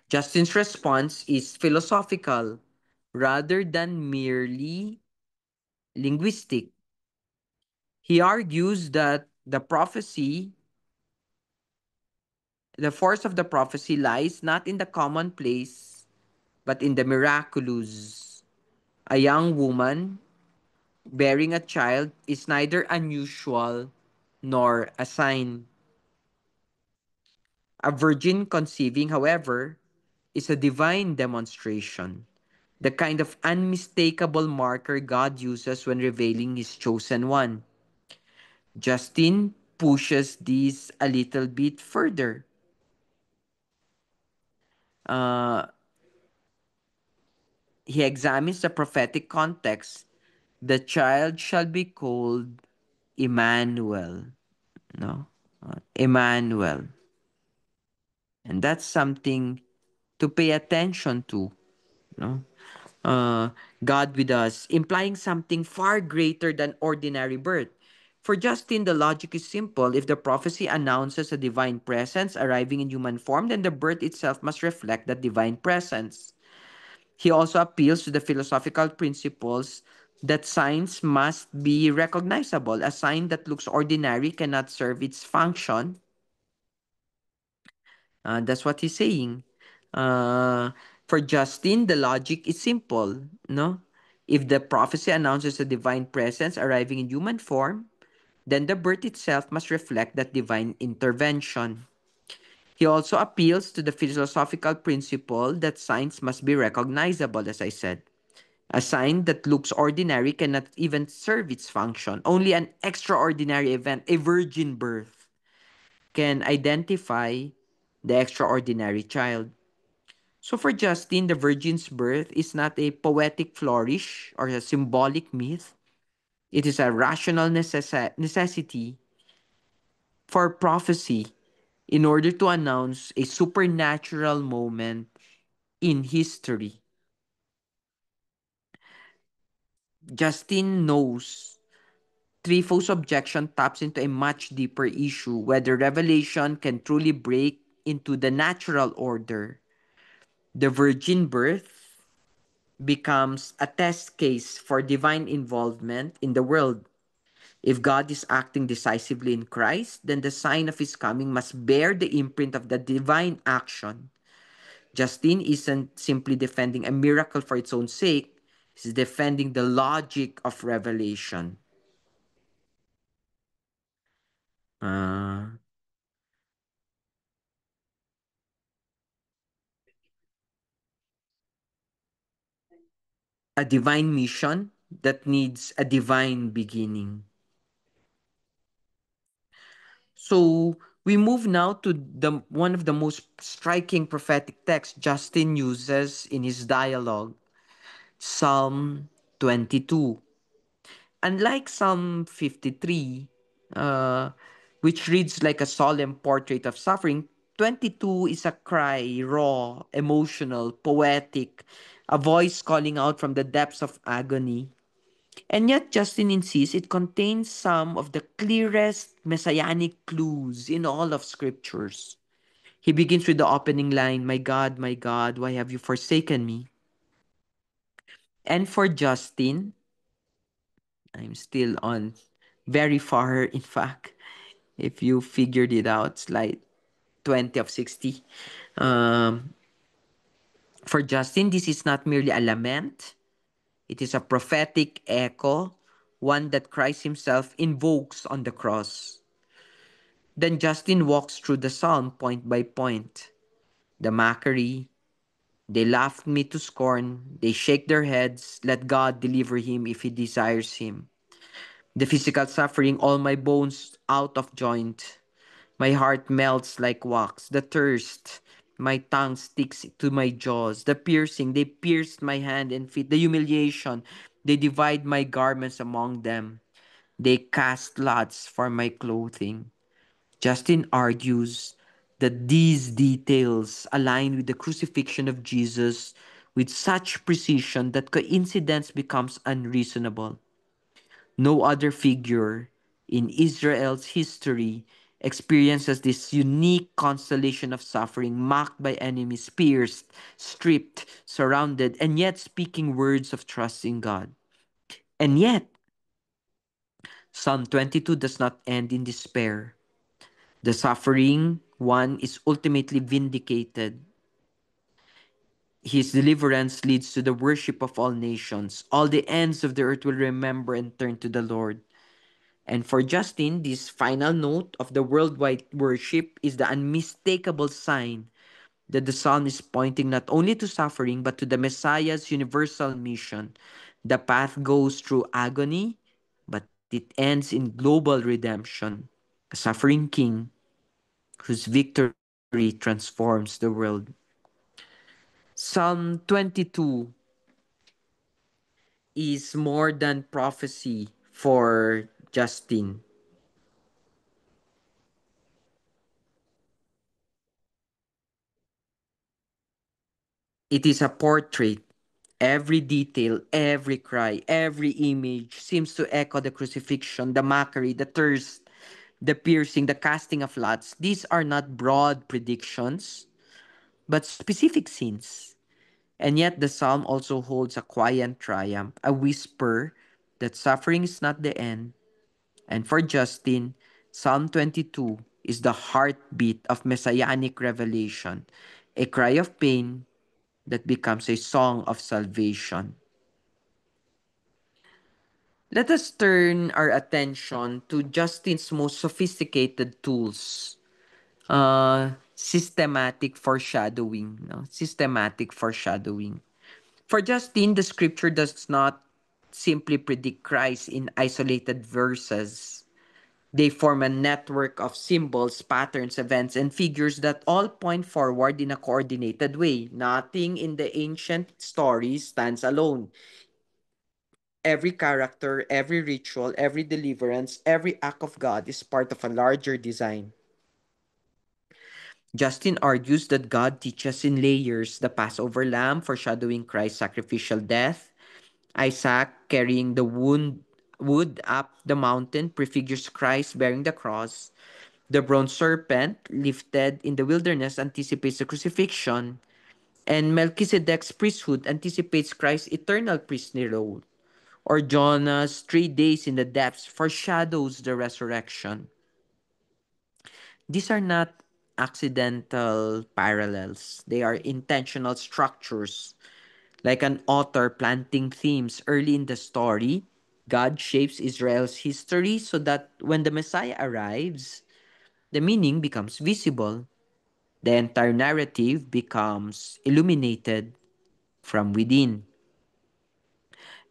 Justin's response is philosophical rather than merely linguistic. He argues that the force of the prophecy lies not in the commonplace, but in the miraculous. A young woman bearing a child is neither unusual nor a sign. A virgin conceiving, however, is a divine demonstration, the kind of unmistakable marker God uses when revealing His chosen one. Justin pushes this a little bit further. Uh, he examines the prophetic context. The child shall be called Emmanuel. no? Emmanuel. And that's something to pay attention to, no? Uh, God with us, implying something far greater than ordinary birth. For Justin, the logic is simple. If the prophecy announces a divine presence arriving in human form, then the birth itself must reflect that divine presence. He also appeals to the philosophical principles that signs must be recognizable. A sign that looks ordinary cannot serve its function. That's what he's saying. Uh, for Justin, the logic is simple, no? If the prophecy announces a divine presence arriving in human form, then the birth itself must reflect that divine intervention. He also appeals to the philosophical principle that signs must be recognizable, as I said. A sign that looks ordinary cannot even serve its function. Only an extraordinary event, a virgin birth, can identify the extraordinary child. So for Justin, the virgin's birth is not a poetic flourish or a symbolic myth. It is a rational necessity for prophecy in order to announce a supernatural moment in history. Justin knows Trifos' objection taps into a much deeper issue whether revelation can truly break into the natural order. The virgin birth becomes a test case for divine involvement in the world. If God is acting decisively in Christ, then the sign of his coming must bear the imprint of the divine action. Justine isn't simply defending a miracle for its own sake, he's defending the logic of revelation. Uh, a divine mission that needs a divine beginning. So we move now to the one of the most striking prophetic texts Justin uses in his dialogue, Psalm 22. Unlike Psalm 53, uh, which reads like a solemn portrait of suffering, 22 is a cry, raw, emotional, poetic, a voice calling out from the depths of agony. And yet, Justin insists it contains some of the clearest messianic clues in all of scriptures. He begins with the opening line, my God, why have you forsaken me?" And for Justin, I'm still on very far, in fact, if you figured it out, it's like 20 of 60. Um, for Justin, this is not merely a lament, it is a prophetic echo, one that Christ himself invokes on the cross. Then Justin walks through the psalm point by point. The mockery, they laughed me to scorn, they shake their heads, let God deliver him if he desires him. The physical suffering, all my bones out of joint. My heart melts like wax. The thirst, my tongue sticks to my jaws. The piercing, they pierced my hand and feet. The humiliation, they divide my garments among them. They cast lots for my clothing. Justin argues that these details align with the crucifixion of Jesus with such precision that coincidence becomes unreasonable. No other figure in Israel's history experiences this unique constellation of suffering, mocked by enemies, pierced, stripped, surrounded, and yet speaking words of trust in God. And yet, Psalm 22 does not end in despair. The suffering one is ultimately vindicated. His deliverance leads to the worship of all nations. All the ends of the earth will remember and turn to the Lord. And for Justin, this final note of the worldwide worship is the unmistakable sign that the psalm is pointing not only to suffering but to the Messiah's universal mission. The path goes through agony, but it ends in global redemption. A suffering king whose victory transforms the world. Psalm 22 is more than prophecy for Justin. It is a portrait. Every detail, every cry, every image seems to echo the crucifixion, the mockery, the thirst, the piercing, the casting of lots. These are not broad predictions, but specific scenes. And yet the psalm also holds a quiet triumph, a whisper that suffering is not the end. And for Justin, Psalm 22 is the heartbeat of messianic revelation, a cry of pain that becomes a song of salvation. Let us turn our attention to Justin's most sophisticated tools, systematic foreshadowing. No? Systematic foreshadowing. For Justin, the scripture does not simply predict Christ in isolated verses. They form a network of symbols, patterns, events, and figures that all point forward in a coordinated way. Nothing in the ancient story stands alone. Every character, every ritual, every deliverance, every act of God is part of a larger design. Justin argues that God teaches in layers: the Passover lamb foreshadowing Christ's sacrificial death, Isaac carrying the wood up the mountain prefigures Christ bearing the cross, the bronze serpent lifted in the wilderness anticipates the crucifixion, and Melchizedek's priesthood anticipates Christ's eternal priestly role. Or Jonah's 3 days in the depths foreshadows the resurrection. These are not accidental parallels, they are intentional structures. Like an author planting themes early in the story, God shapes Israel's history so that when the Messiah arrives, the meaning becomes visible. The entire narrative becomes illuminated from within.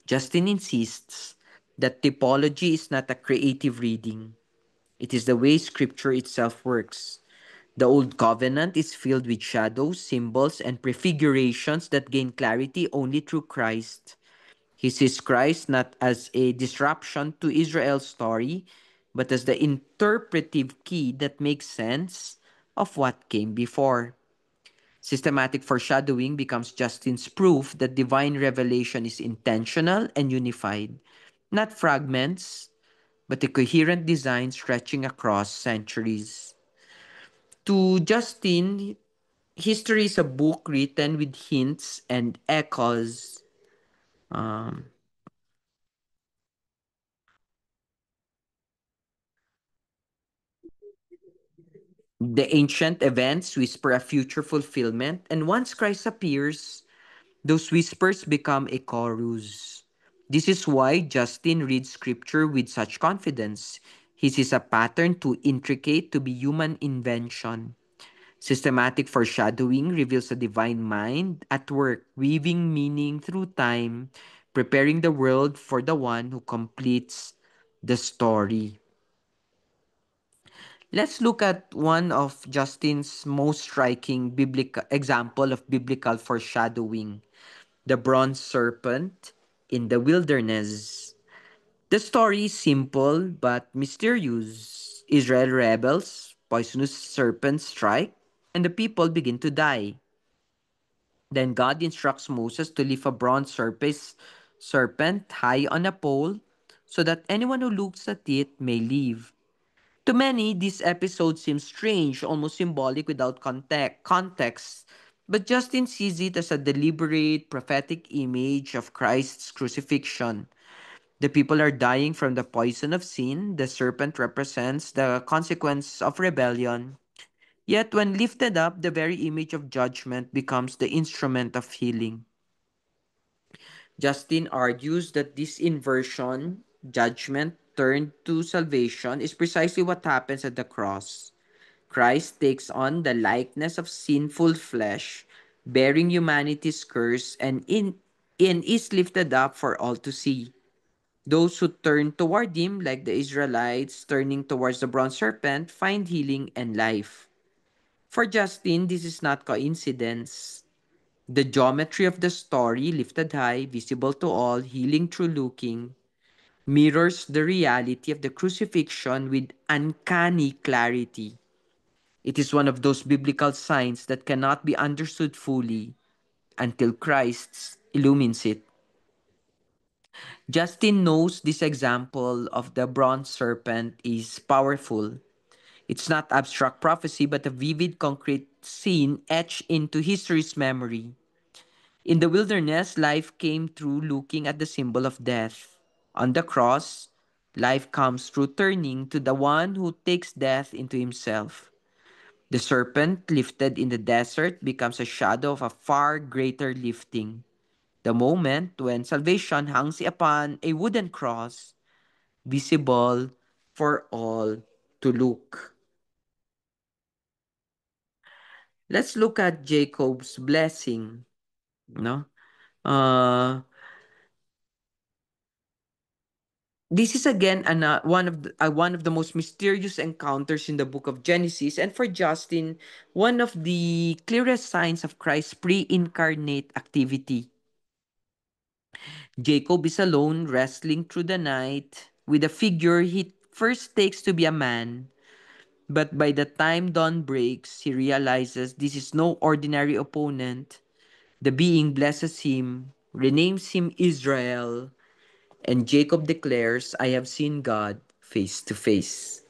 Justin insists that typology is not a creative reading, it is the way scripture itself works. The Old Covenant is filled with shadows, symbols, and prefigurations that gain clarity only through Christ. He sees Christ not as a disruption to Israel's story, but as the interpretive key that makes sense of what came before. Systematic foreshadowing becomes Justin's proof that divine revelation is intentional and unified, not fragments, but a coherent design stretching across centuries. To Justin, history is a book written with hints and echoes. Um, the ancient events whisper a future fulfillment, and once Christ appears, those whispers become a chorus. This is why Justin reads scripture with such confidence. His is a pattern too intricate to be human invention. Systematic foreshadowing reveals a divine mind at work, weaving meaning through time, preparing the world for the one who completes the story. Let's look at one of Justin's most striking biblical example of biblical foreshadowing, the bronze serpent in the wilderness. The story is simple but mysterious. Israel rebels, poisonous serpents strike, and the people begin to die. Then God instructs Moses to lift a bronze serpent high on a pole so that anyone who looks at it may live. To many, this episode seems strange, almost symbolic without context, but Justin sees it as a deliberate prophetic image of Christ's crucifixion. The people are dying from the poison of sin. The serpent represents the consequence of rebellion. Yet, when lifted up, the very image of judgment becomes the instrument of healing. Justin argues that this inversion, judgment turned to salvation, is precisely what happens at the cross. Christ takes on the likeness of sinful flesh, bearing humanity's curse, and is lifted up for all to see. Those who turn toward him, like the Israelites turning towards the bronze serpent, find healing and life. For Justin, this is not coincidence. The geometry of the story, lifted high, visible to all, healing through looking, mirrors the reality of the crucifixion with uncanny clarity. It is one of those biblical signs that cannot be understood fully until Christ illumines it. Justin knows this example of the bronze serpent is powerful. It's not abstract prophecy, but a vivid, concrete scene etched into history's memory. In the wilderness, life came through looking at the symbol of death. On the cross, life comes through turning to the one who takes death into himself. The serpent lifted in the desert becomes a shadow of a far greater lifting. The moment when salvation hangs upon a wooden cross, visible for all to look. Let's look at Jacob's blessing. No? Uh, this is again one of the most mysterious encounters in the book of Genesis, and for Justin, one of the clearest signs of Christ's pre-incarnate activity. Jacob is alone, wrestling through the night with a figure he first takes to be a man. But by the time dawn breaks, he realizes this is no ordinary opponent. The being blesses him, renames him Israel, and Jacob declares, I have seen God face to face.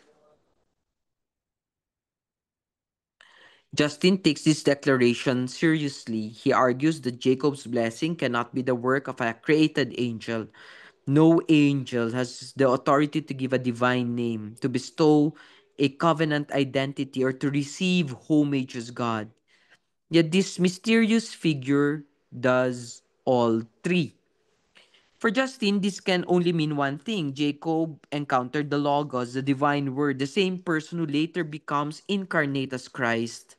Justin takes this declaration seriously. He argues that Jacob's blessing cannot be the work of a created angel. No angel has the authority to give a divine name, to bestow a covenant identity, or to receive homage as God. Yet this mysterious figure does all three. For Justin, this can only mean one thing. Jacob encountered the Logos, the divine word, the same person who later becomes incarnate as Christ.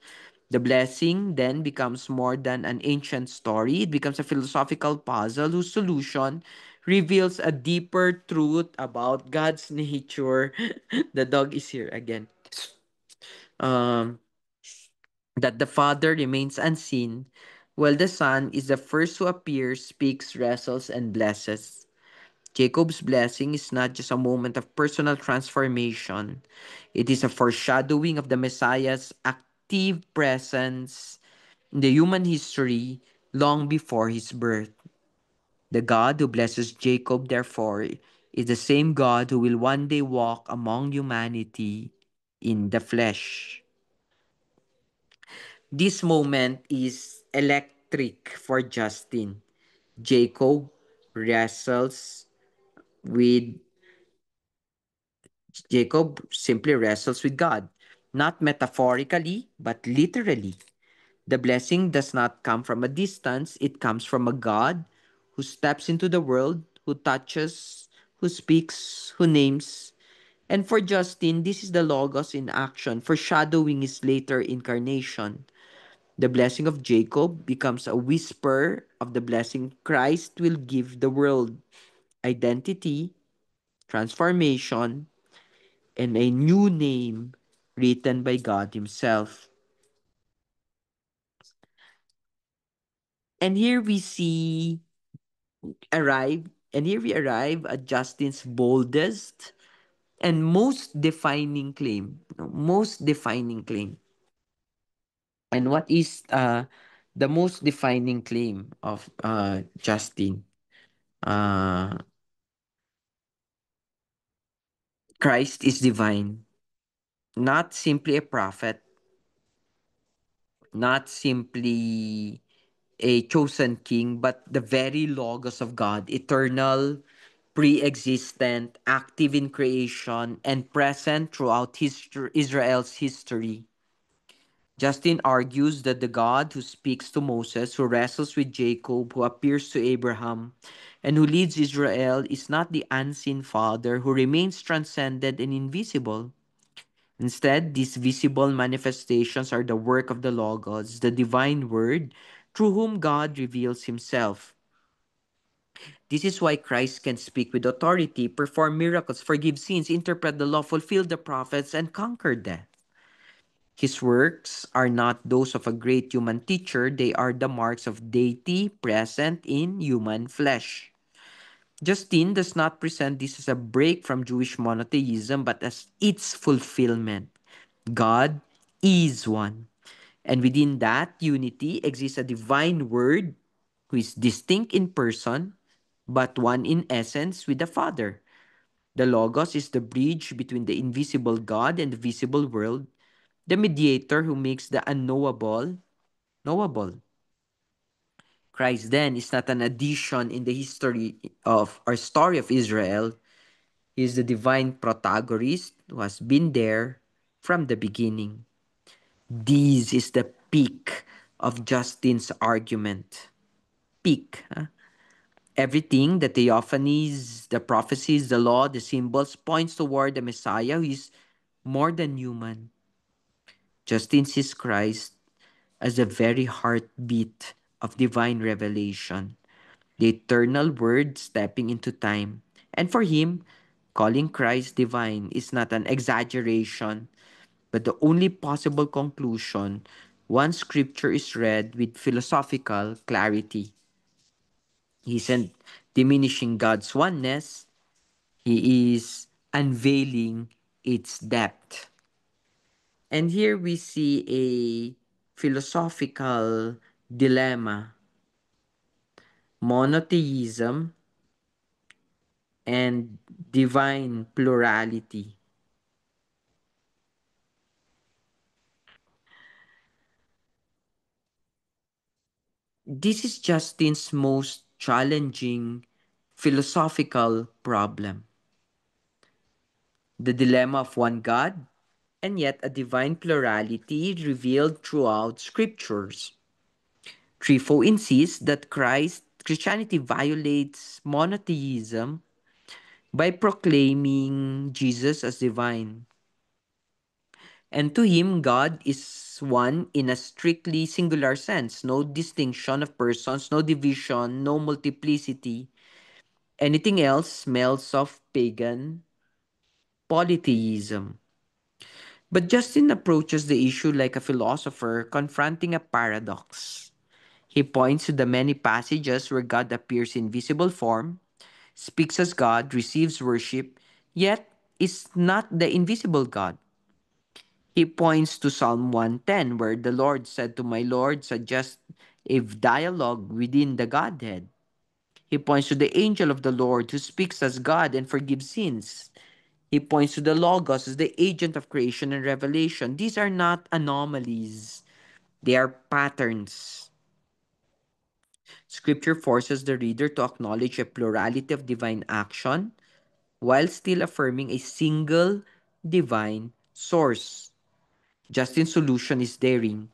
The blessing then becomes more than an ancient story. It becomes a philosophical puzzle whose solution reveals a deeper truth about God's nature. The dog is here again. Um, that the Father remains unseen, while the Son is the first who appears, speaks, wrestles, and blesses. Jacob's blessing is not just a moment of personal transformation, it is a foreshadowing of the Messiah's active presence in the human history long before his birth. The God who blesses Jacob, therefore, is the same God who will one day walk among humanity in the flesh. This moment is electric for Justin. Jacob wrestles with Jacob simply wrestles with God, not metaphorically, but literally. The blessing does not come from a distance, it comes from a God who steps into the world, who touches, who speaks, who names. And for Justin, this is the Logos in action, foreshadowing his later incarnation. The blessing of Jacob becomes a whisper of the blessing Christ will give the world: identity, transformation, and a new name written by God Himself. And here we see arrive, and here we arrive at Justin's boldest and most defining claim. Most defining claim. And what is the most defining claim of Justin? Uh, Christ is divine, not simply a prophet, not simply a chosen king, but the very Logos of God, eternal, pre existent, active in creation, and present throughout Israel's history. Justin argues that the God who speaks to Moses, who wrestles with Jacob, who appears to Abraham, and who leads Israel is not the unseen Father who remains transcendent and invisible. Instead, these visible manifestations are the work of the Logos, the divine word, through whom God reveals himself. This is why Christ can speak with authority, perform miracles, forgive sins, interpret the law, fulfill the prophets, and conquer death. His works are not those of a great human teacher, they are the marks of deity present in human flesh. Justin does not present this as a break from Jewish monotheism, but as its fulfillment. God is one. And within that unity exists a divine word who is distinct in person, but one in essence with the Father. The Logos is the bridge between the invisible God and the visible world, the mediator who makes the unknowable knowable. Christ then is not an addition in the history of our story of Israel. He is the divine protagonist who has been there from the beginning. This is the peak of Justin's argument. Peak. Huh? Everything, the theophanies, the prophecies, the law, the symbols, points toward the Messiah who is more than human. Justin sees Christ as the very heartbeat of divine revelation, the eternal word stepping into time. And for him, calling Christ divine is not an exaggeration, but the only possible conclusion once scripture is read with philosophical clarity. He isn't diminishing God's oneness, he is unveiling its depth. And here we see a philosophical dilemma: monotheism and divine plurality. This is Justin's most challenging philosophical problem: the dilemma of one God and yet a divine plurality revealed throughout scriptures. Trifo insists that Christianity violates monotheism by proclaiming Jesus as divine. And to him, God is one in a strictly singular sense, no distinction of persons, no division, no multiplicity. Anything else smells of pagan polytheism. But Justin approaches the issue like a philosopher confronting a paradox. He points to the many passages where God appears in visible form, speaks as God, receives worship, yet is not the invisible God. He points to Psalm 110, where the Lord said to my Lord, suggest a dialogue within the Godhead. He points to the angel of the Lord who speaks as God and forgives sins. He points to the Logos as the agent of creation and revelation. These are not anomalies, they are patterns. Scripture forces the reader to acknowledge a plurality of divine action while still affirming a single divine source. Justin's solution is daring.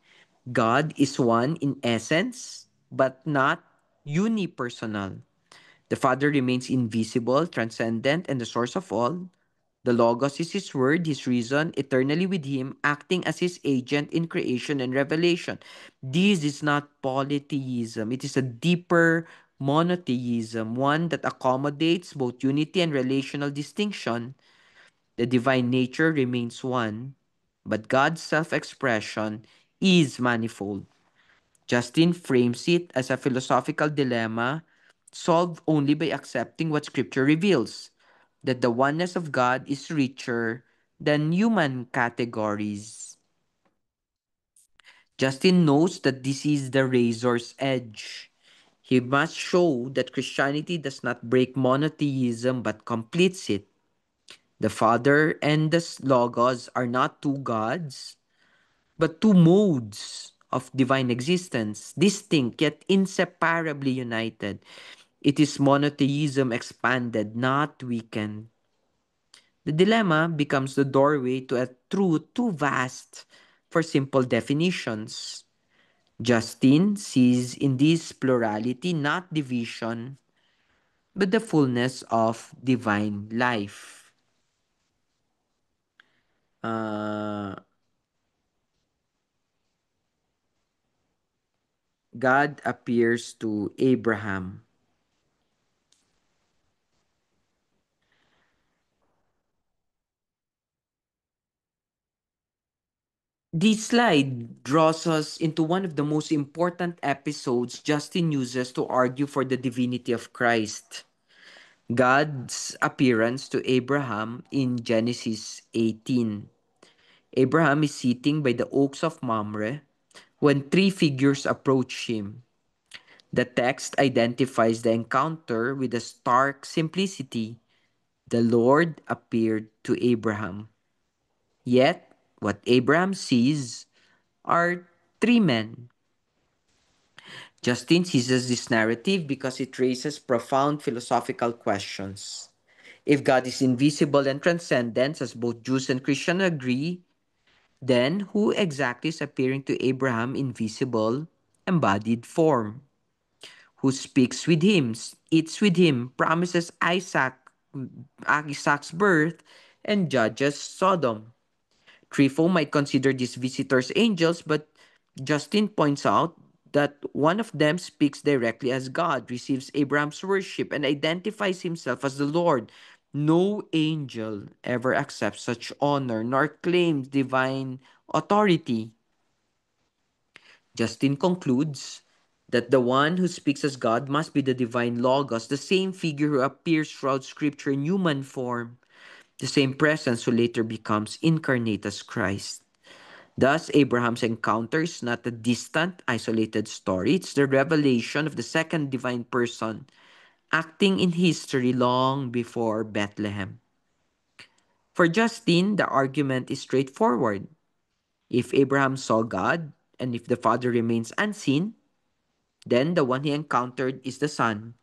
God is one in essence, but not unipersonal. The Father remains invisible, transcendent, and the source of all. The Logos is His Word, His reason, eternally with Him, acting as His agent in creation and revelation. This is not polytheism. It is a deeper monotheism, one that accommodates both unity and relational distinction. The divine nature remains one, but God's self expression is manifold. Justin frames it as a philosophical dilemma solved only by accepting what Scripture reveals, that the oneness of God is richer than human categories. Justin knows that this is the razor's edge. He must show that Christianity does not break monotheism but completes it. The Father and the Logos are not two gods, but two modes of divine existence, distinct yet inseparably united. It is monotheism expanded, not weakened. The dilemma becomes the doorway to a truth too vast for simple definitions. Justin sees in this plurality not division, but the fullness of divine life. Uh, God appears to Abraham. This slide draws us into one of the most important episodes Justin uses to argue for the divinity of Christ. God's appearance to Abraham in Genesis 18. Abraham is sitting by the oaks of Mamre when three figures approach him. The text identifies the encounter with a stark simplicity. The Lord appeared to Abraham. Yet, what Abraham sees are three men. Justin seizes this narrative because it raises profound philosophical questions. If God is invisible and transcendent, as both Jews and Christians agree, then who exactly is appearing to Abraham in visible, embodied form? Who speaks with him, eats with him, promises Isaac's birth, and judges Sodom? Trifo might consider these visitors angels, but Justin points out that one of them speaks directly as God, receives Abraham's worship, and identifies himself as the Lord. No angel ever accepts such honor nor claims divine authority. Justin concludes that the one who speaks as God must be the divine Logos, the same figure who appears throughout Scripture in human form, the same presence who later becomes incarnate as Christ. Thus, Abraham's encounter is not a distant, isolated story. It's the revelation of the second divine person acting in history long before Bethlehem. For Justin, the argument is straightforward. If Abraham saw God, and if the Father remains unseen, then the one he encountered is the Son,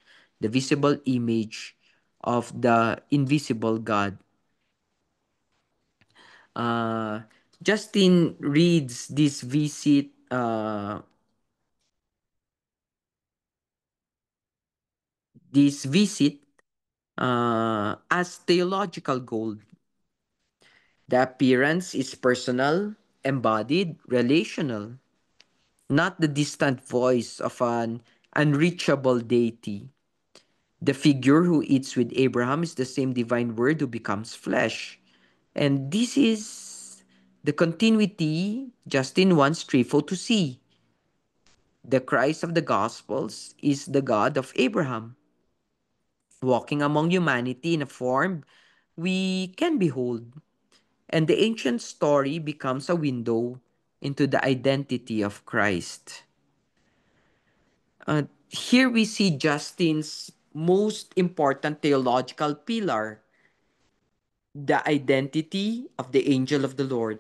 the visible image of the invisible God. Uh, Justin reads this visit as theological gold. The appearance is personal, embodied, relational, not the distant voice of an unreachable deity. The figure who eats with Abraham is the same divine word who becomes flesh. And this is the continuity Justin wants Trifo to see. The Christ of the Gospels is the God of Abraham, walking among humanity in a form we can behold. And the ancient story becomes a window into the identity of Christ. Here we see Justin's most important theological pillar, the identity of the angel of the Lord.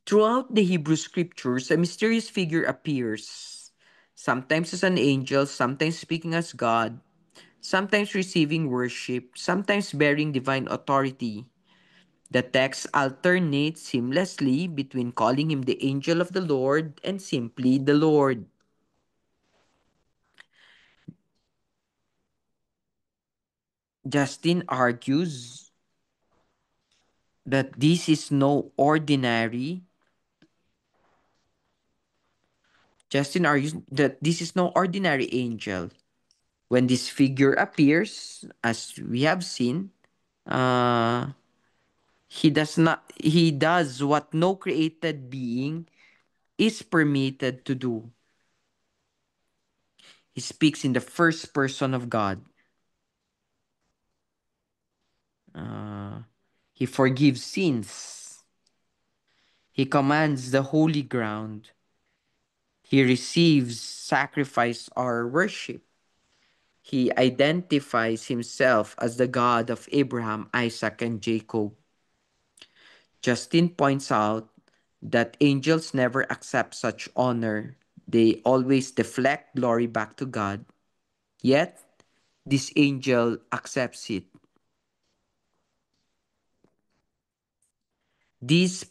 Throughout the Hebrew scriptures, a mysterious figure appears, sometimes as an angel, sometimes speaking as God, sometimes receiving worship, sometimes bearing divine authority. The text alternates seamlessly between calling him the angel of the Lord and simply the Lord. Justin argues that this is no ordinary angel. When this figure appears, as we have seen, uh, he does what no created being is permitted to do. He speaks in the first person of God. Uh, he forgives sins. He commands the holy ground. He receives sacrifice or worship. He identifies himself as the God of Abraham, Isaac, and Jacob. Justin points out that angels never accept such honor. They always deflect glory back to God. Yet, this angel accepts it. This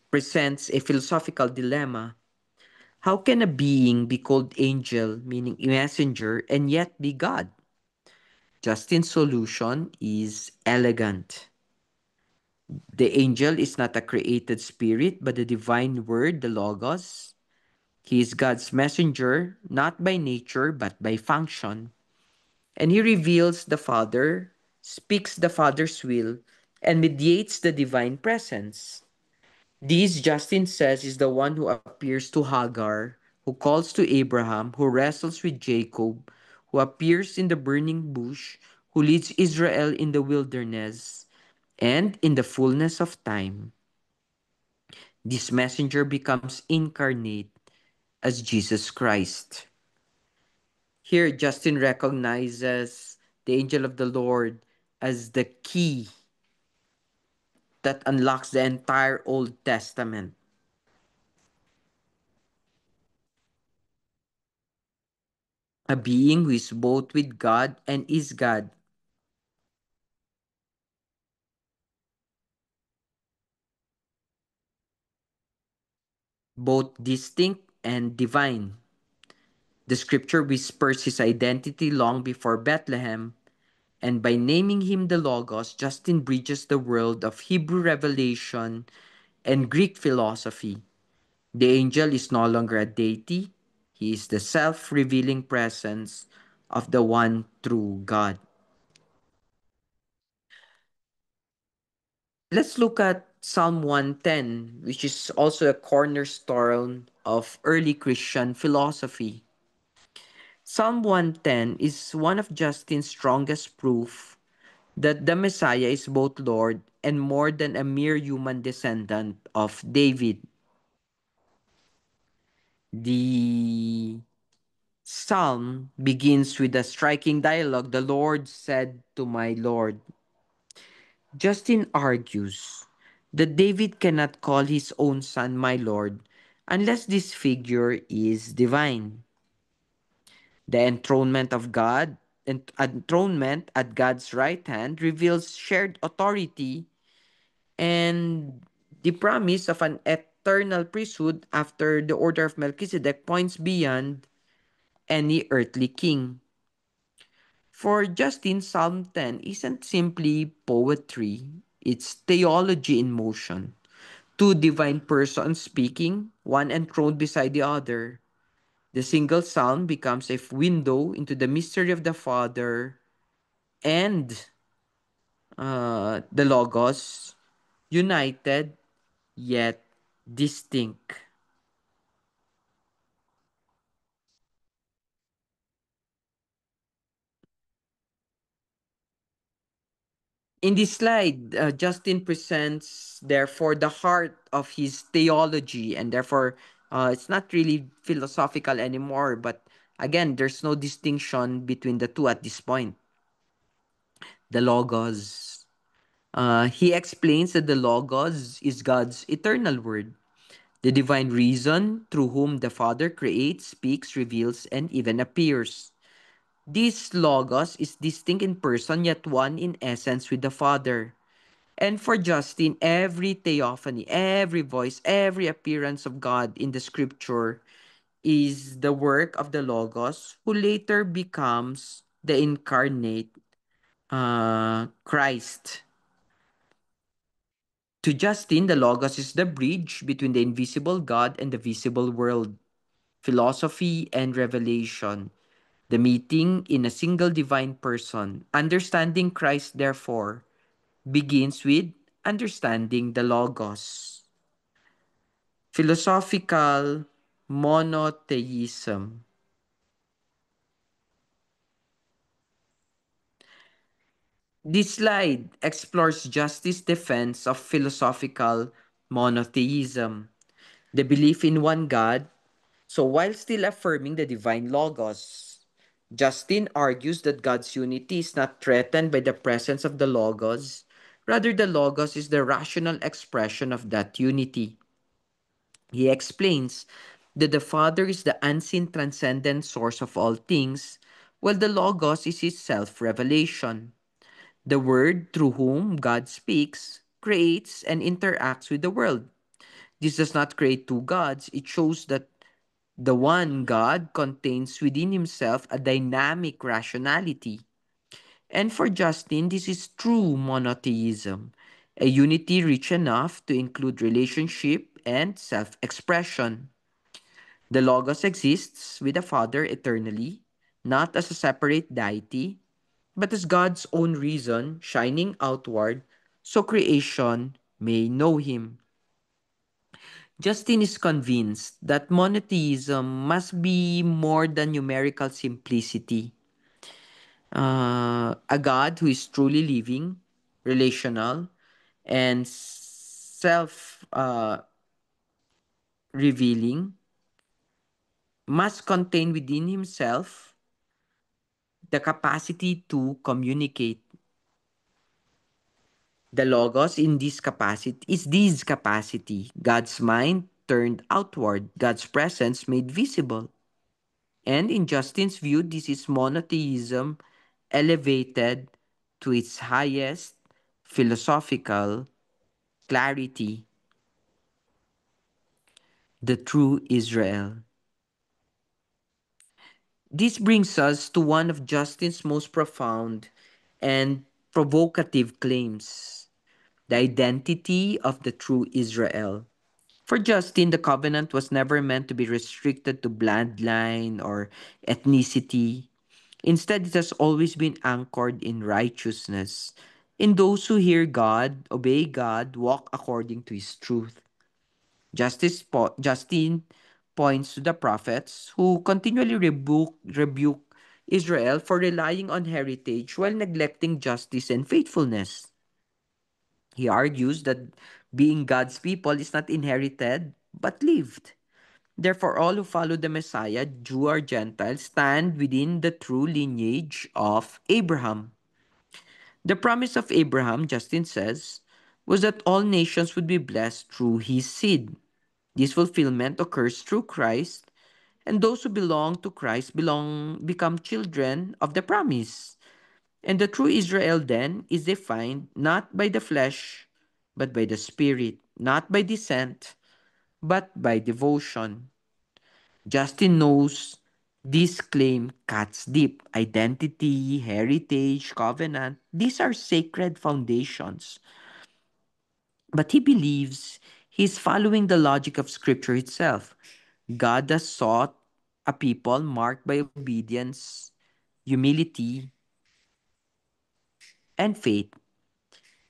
presents a philosophical dilemma. How can a being be called angel, meaning messenger, and yet be God? Justin's solution is elegant. The angel is not a created spirit, but the divine word, the Logos. He is God's messenger, not by nature, but by function. And he reveals the Father, speaks the Father's will, and mediates the divine presence. This, Justin says, is the one who appears to Hagar, who calls to Abraham, who wrestles with Jacob, who appears in the burning bush, who leads Israel in the wilderness, and in the fullness of time. This messenger becomes incarnate. as Jesus Christ. Here, Justin recognizes the angel of the Lord as the key that unlocks the entire Old Testament, a being who is both with God and is God, both distinct and divine. The scripture whispers his identity long before Bethlehem, and by naming him the Logos, Justin bridges the world of Hebrew revelation and Greek philosophy. The angel is no longer a deity, he is the self revealing presence of the one true God. Let's look at Psalm 110, which is also a cornerstone of early Christian philosophy. Psalm 110 is one of Justin's strongest proof that the Messiah is both Lord and more than a mere human descendant of David. The psalm begins with a striking dialogue. The Lord said to my Lord. Justin argues that David cannot call his own son my Lord unless this figure is divine. The enthronement at God's right hand reveals shared authority and the promise of an eternal priesthood after the order of Melchizedek points beyond any earthly king. For Justin, Psalm 10 isn't simply poetry, it's theology in motion. Two divine persons speaking, one enthroned beside the other. The single psalm becomes a window into the mystery of the Father and the Logos, united yet distinct. In this slide, Justin presents, therefore, the heart of his theology, and therefore, it's not really philosophical anymore. But again, there's no distinction between the two at this point. The Logos. He explains that the Logos is God's eternal word, the divine reason through whom the Father creates, speaks, reveals, and even appears. This Logos is distinct in person yet one in essence with the Father. And for Justin, every theophany, every voice, every appearance of God in the scripture is the work of the Logos, who later becomes the incarnate Christ. To Justin, the Logos is the bridge between the invisible God and the visible world, philosophy and revelation, the meeting in a single divine person. Understanding Christ, therefore, begins with understanding the Logos. Philosophical monotheism. This slide explores justice defense of philosophical monotheism, the belief in one God. So while still affirming the divine logos, Justin argues that God's unity is not threatened by the presence of the logos. Rather, the logos is the rational expression of that unity. He explains that the Father is the unseen transcendent source of all things, while the Logos is his self revelation. The Word through whom God speaks, creates, and interacts with the world. This does not create two gods, it shows that the one God contains within himself a dynamic rationality. And for Justin, this is true monotheism, a unity rich enough to include relationship and self expression. The Logos exists with the Father eternally, not as a separate deity, but as God's own reason shining outward so creation may know Him. Justin is convinced that monotheism must be more than numerical simplicity. A God who is truly living, relational, and self revealing must contain within himself the capacity to communicate. The Logos in this capacity, God's mind turned outward, God's presence made visible. And in Justin's view, this is monotheism elevated to its highest philosophical clarity, the true Israel. This brings us to one of Justin's most profound and provocative claims, the identity of the true Israel. For Justin, the covenant was never meant to be restricted to bloodline or ethnicity. Instead, it has always been anchored in righteousness. In those who hear God, obey God, walk according to His truth. Justin points to the prophets who continually rebuke Israel for relying on heritage while neglecting justice and faithfulness. He argues that being God's people is not inherited but lived. Therefore, all who follow the Messiah, Jew or Gentile, stand within the true lineage of Abraham. The promise of Abraham, Justin says, was that all nations would be blessed through his seed. This fulfillment occurs through Christ, and those who belong to Christ become children of the promise. And the true Israel then is defined not by the flesh, but by the spirit, not by descent, but by devotion. Justin knows this claim cuts deep. Identity, heritage, covenant, these are sacred foundations. But he believes he's following the logic of Scripture itself. God has sought a people marked by obedience, humility, and faith.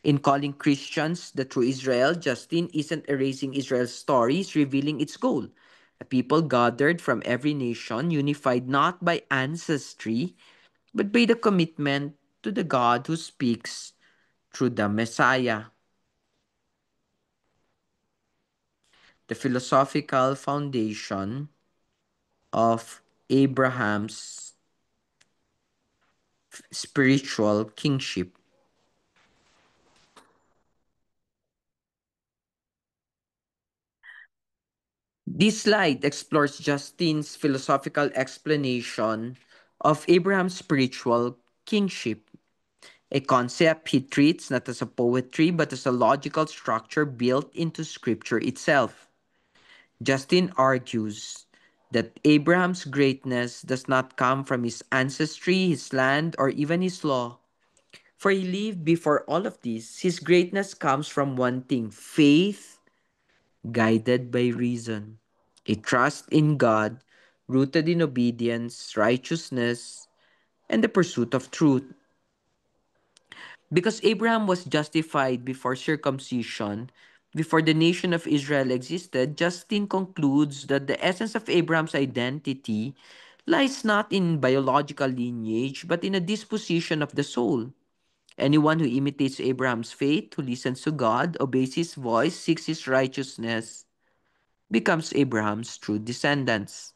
In calling Christians the true Israel, Justin isn't erasing Israel's story, he's revealing its goal. A people gathered from every nation, unified not by ancestry, but by the commitment to the God who speaks through the Messiah. The philosophical foundation of Abraham's spiritual kingship. This slide explores Justin's philosophical explanation of Abraham's spiritual kingship, a concept he treats not as a poetry but as a logical structure built into scripture itself. Justin argues that Abraham's greatness does not come from his ancestry, his land, or even his law. For he lived before all of this. His greatness comes from one thing: faith guided by reason. A trust in God rooted in obedience, righteousness, and the pursuit of truth. Because Abraham was justified before circumcision, before the nation of Israel existed, Justin concludes that the essence of Abraham's identity lies not in biological lineage, but in a disposition of the soul. Anyone who imitates Abraham's faith, who listens to God, obeys his voice, seeks his righteousness, becomes Abraham's true descendants.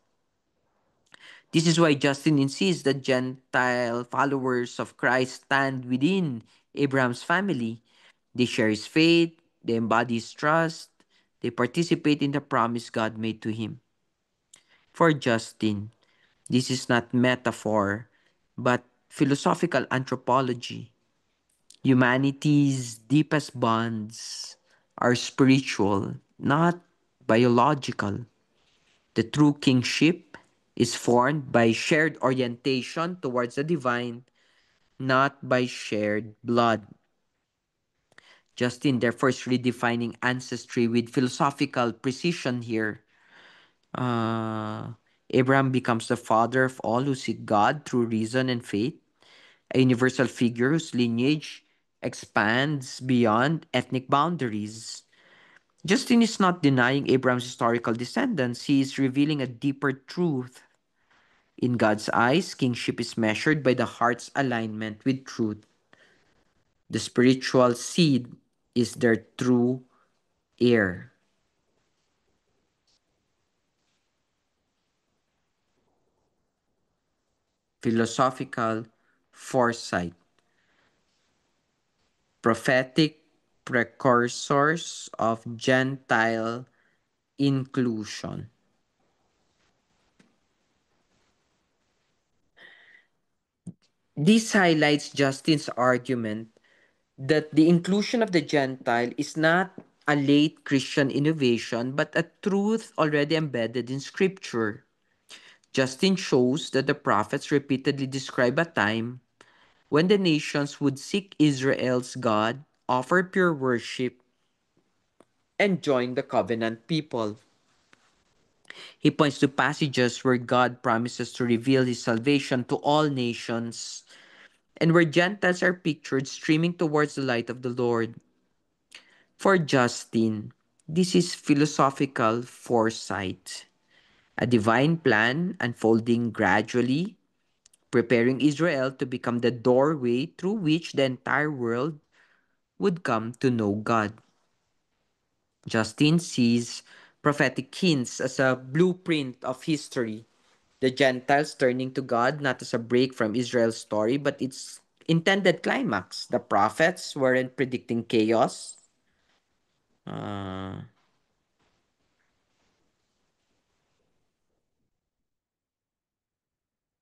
This is why Justin insists that Gentile followers of Christ stand within Abraham's family. They share his faith, they embody his trust, they participate in the promise God made to him. For Justin, this is not metaphor, but philosophical anthropology. Humanity's deepest bonds are spiritual, not biological. The true kingship is formed by shared orientation towards the divine, not by shared blood. Justin therefore is redefining ancestry with philosophical precision here. Uh, Abraham becomes the father of all who seek God through reason and faith, a universal figure whose lineage expands beyond ethnic boundaries. Justin is not denying Abraham's historical descendants, he is revealing a deeper truth. In God's eyes, kingship is measured by the heart's alignment with truth. The spiritual seed is their true heir. philosophical foresight, prophetic precursors of Gentile inclusion. This highlights Justin's argument that the inclusion of the Gentile is not a late Christian innovation but a truth already embedded in Scripture. Justin shows that the prophets repeatedly describe a time when the nations would seek Israel's God, offer pure worship, and join the covenant people. He points to passages where God promises to reveal his salvation to all nations and where Gentiles are pictured streaming towards the light of the Lord. For Justin, this is philosophical foresight, a divine plan unfolding gradually, preparing Israel to become the doorway through which the entire world would come to know God. Justin sees prophetic hints as a blueprint of history, the Gentiles turning to God not as a break from Israel's story, but its intended climax. The prophets weren't predicting chaos. Uh,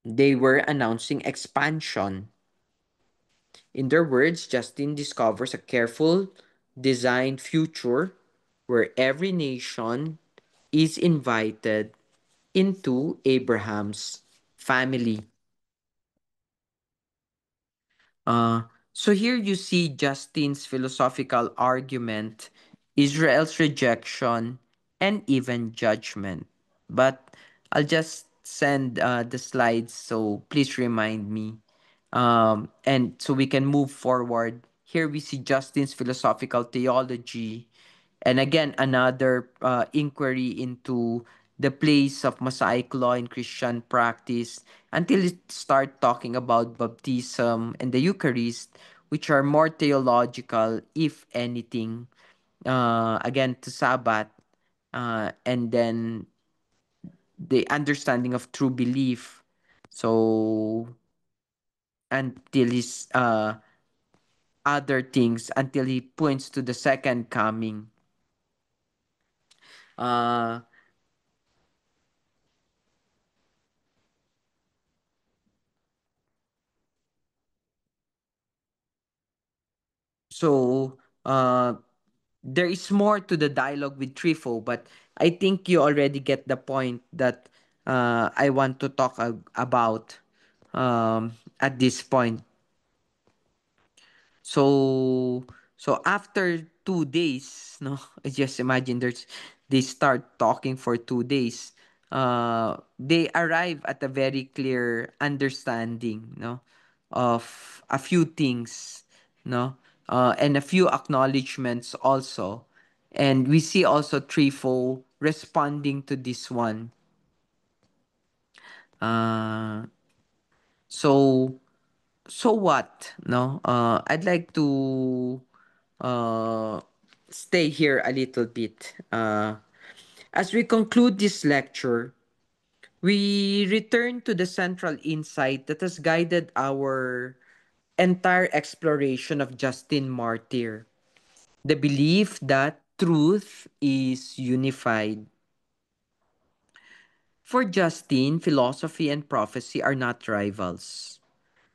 they were announcing expansion. In their words, Justin discovers a careful, designed future where every nation is invited into Abraham's family. So here you see Justin's philosophical argument, Israel's rejection, and even judgment. But I'll just send the slides, so please remind me. And so we can move forward. Here we see Justin's philosophical theology, and again, another inquiry into the place of Mosaic law in Christian practice until it start talking about baptism and the Eucharist, which are more theological, if anything. Again, to Sabbath, and then the understanding of true belief. So until his other things, until he points to the second coming. Uh, So, there is more to the dialogue with Trifo, but I think you already get the point that I want to talk about at this point. So, so after 2 days, no, I just imagine they start talking for 2 days. They arrive at a very clear understanding, no, of a few things, no, and a few acknowledgments also, and we see also Trifo responding to this one. Uh, so so what? No, I'd like to uh, stay here a little bit. As we conclude this lecture, we return to the central insight that has guided our entire exploration of Justin Martyr, the belief that truth is unified. For Justin, philosophy and prophecy are not rivals.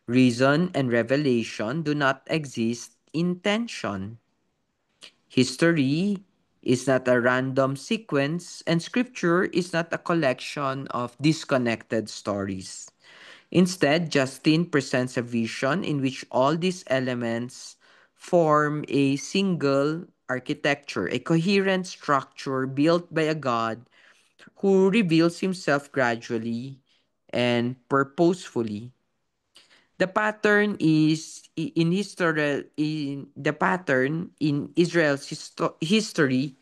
Reason and revelation do not exist in tension. History is not a random sequence, and scripture is not a collection of disconnected stories. Instead, Justin presents a vision in which all these elements form a single architecture, a coherent structure built by a God who reveals himself gradually and purposefully. The pattern is in history in the pattern in Israel's history,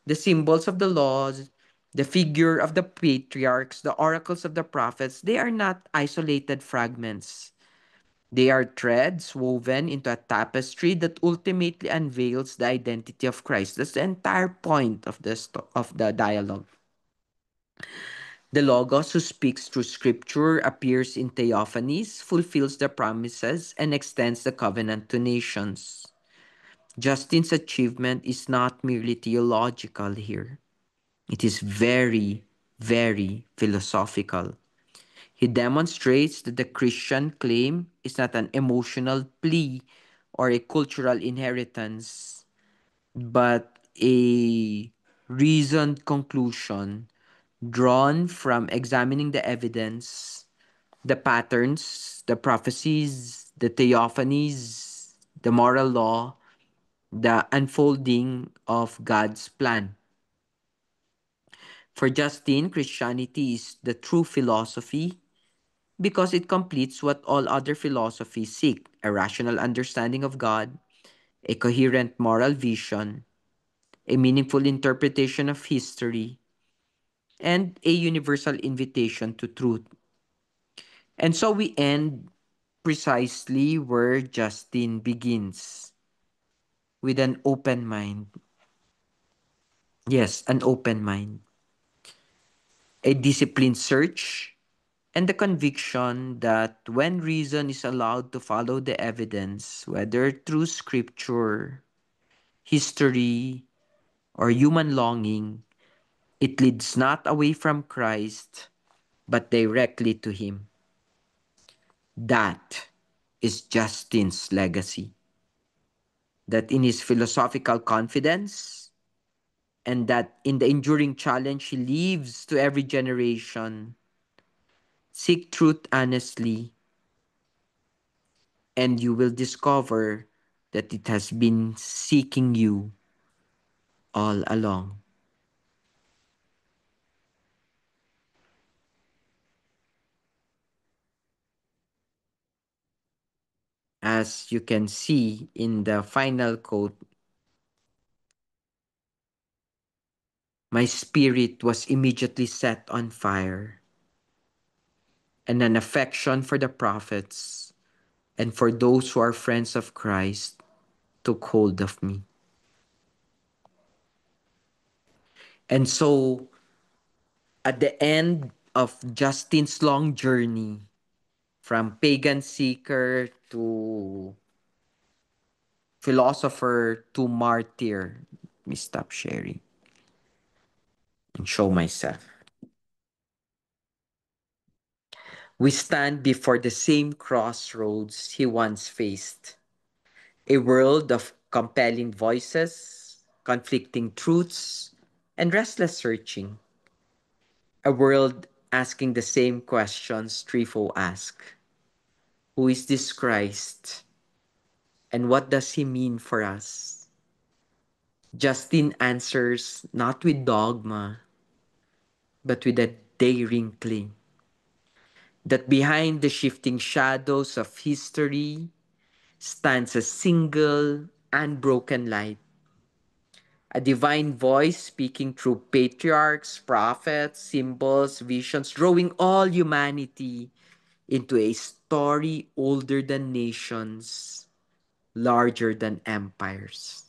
the symbols of the laws, the figure of the patriarchs, the oracles of the prophets, they are not isolated fragments. They are threads woven into a tapestry that ultimately unveils the identity of Christ. That's the entire point of the of the dialogue. The Logos who speaks through scripture appears in theophanies, fulfills the promises, and extends the covenant to nations. Justin's achievement is not merely theological here. It is very, very philosophical. He demonstrates that the Christian claim is not an emotional plea or a cultural inheritance, but a reasoned conclusion drawn from examining the evidence, the patterns, the prophecies, the theophanies, the moral law, the unfolding of God's plan. For Justin, Christianity is the true philosophy because it completes what all other philosophies seek: a rational understanding of God, a coherent moral vision, a meaningful interpretation of history, and a universal invitation to truth. And so we end precisely where Justin begins, with an open mind. Yes, an open mind, a disciplined search, and the conviction that when reason is allowed to follow the evidence, whether through scripture, history, or human longing, it leads not away from Christ, but directly to Him. That is Justin's legacy. That in his philosophical confidence, and that in the enduring challenge he leaves to every generation, seek truth honestly, and you will discover that it has been seeking you all along. As you can see in the final quote, my spirit was immediately set on fire, and an affection for the prophets and for those who are friends of Christ took hold of me. And so, at the end of Justin's long journey from pagan seeker to philosopher to martyr, let me stop sharing and show myself. We stand before the same crossroads he once faced: a world of compelling voices, conflicting truths, and restless searching. A world asking the same questions Trifo asked: who is this Christ? And what does he mean for us? Justin answers not with dogma, but with a daring claim that behind the shifting shadows of history stands a single, unbroken light, a divine voice speaking through patriarchs, prophets, symbols, visions, drawing all humanity into a story older than nations, larger than empires.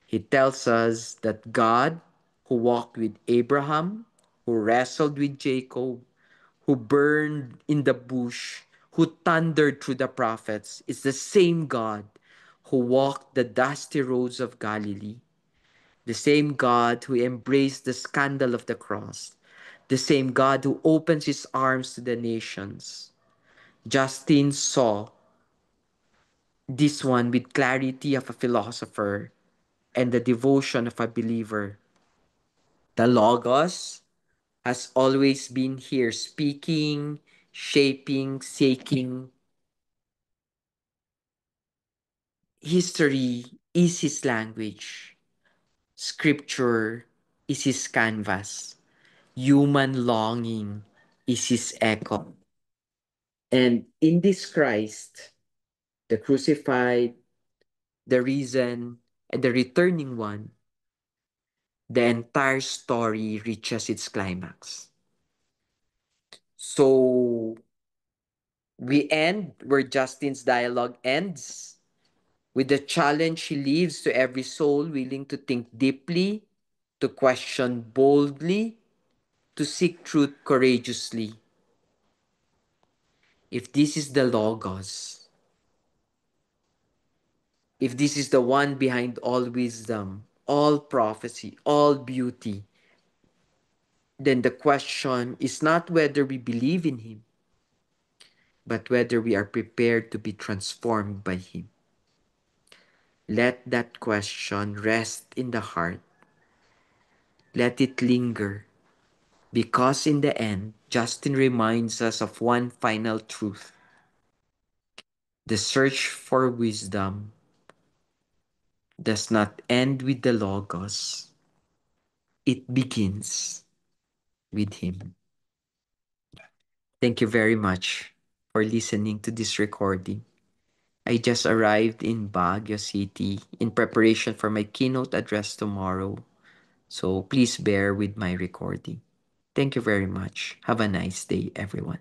He tells us that God, who walked with Abraham, who wrestled with Jacob, who burned in the bush, who thundered through the prophets, is the same God who walked the dusty roads of Galilee, the same God who embraced the scandal of the cross, the same God who opens his arms to the nations. Justin saw this one with clarity of a philosopher and the devotion of a believer. The Logos has always been here, speaking, shaping, seeking. History is his language. Scripture is his canvas. Human longing is his echo. And in this Christ, the crucified, the risen, and the returning one, the entire story reaches its climax. So we end where Justin's dialogue ends, with the challenge he leaves to every soul willing to think deeply, to question boldly, to seek truth courageously. If this is the Logos, if this is the one behind all wisdom, all prophecy, all beauty, then the question is not whether we believe in him, but whether we are prepared to be transformed by him. Let that question rest in the heart. Let it linger. Because in the end, Justin reminds us of one final truth. The search for wisdom does not end with the Logos, it begins with Him. Thank you very much for listening to this recording. I just arrived in Baguio City in preparation for my keynote address tomorrow, so please bear with my recording. Thank you very much. Have a nice day, everyone.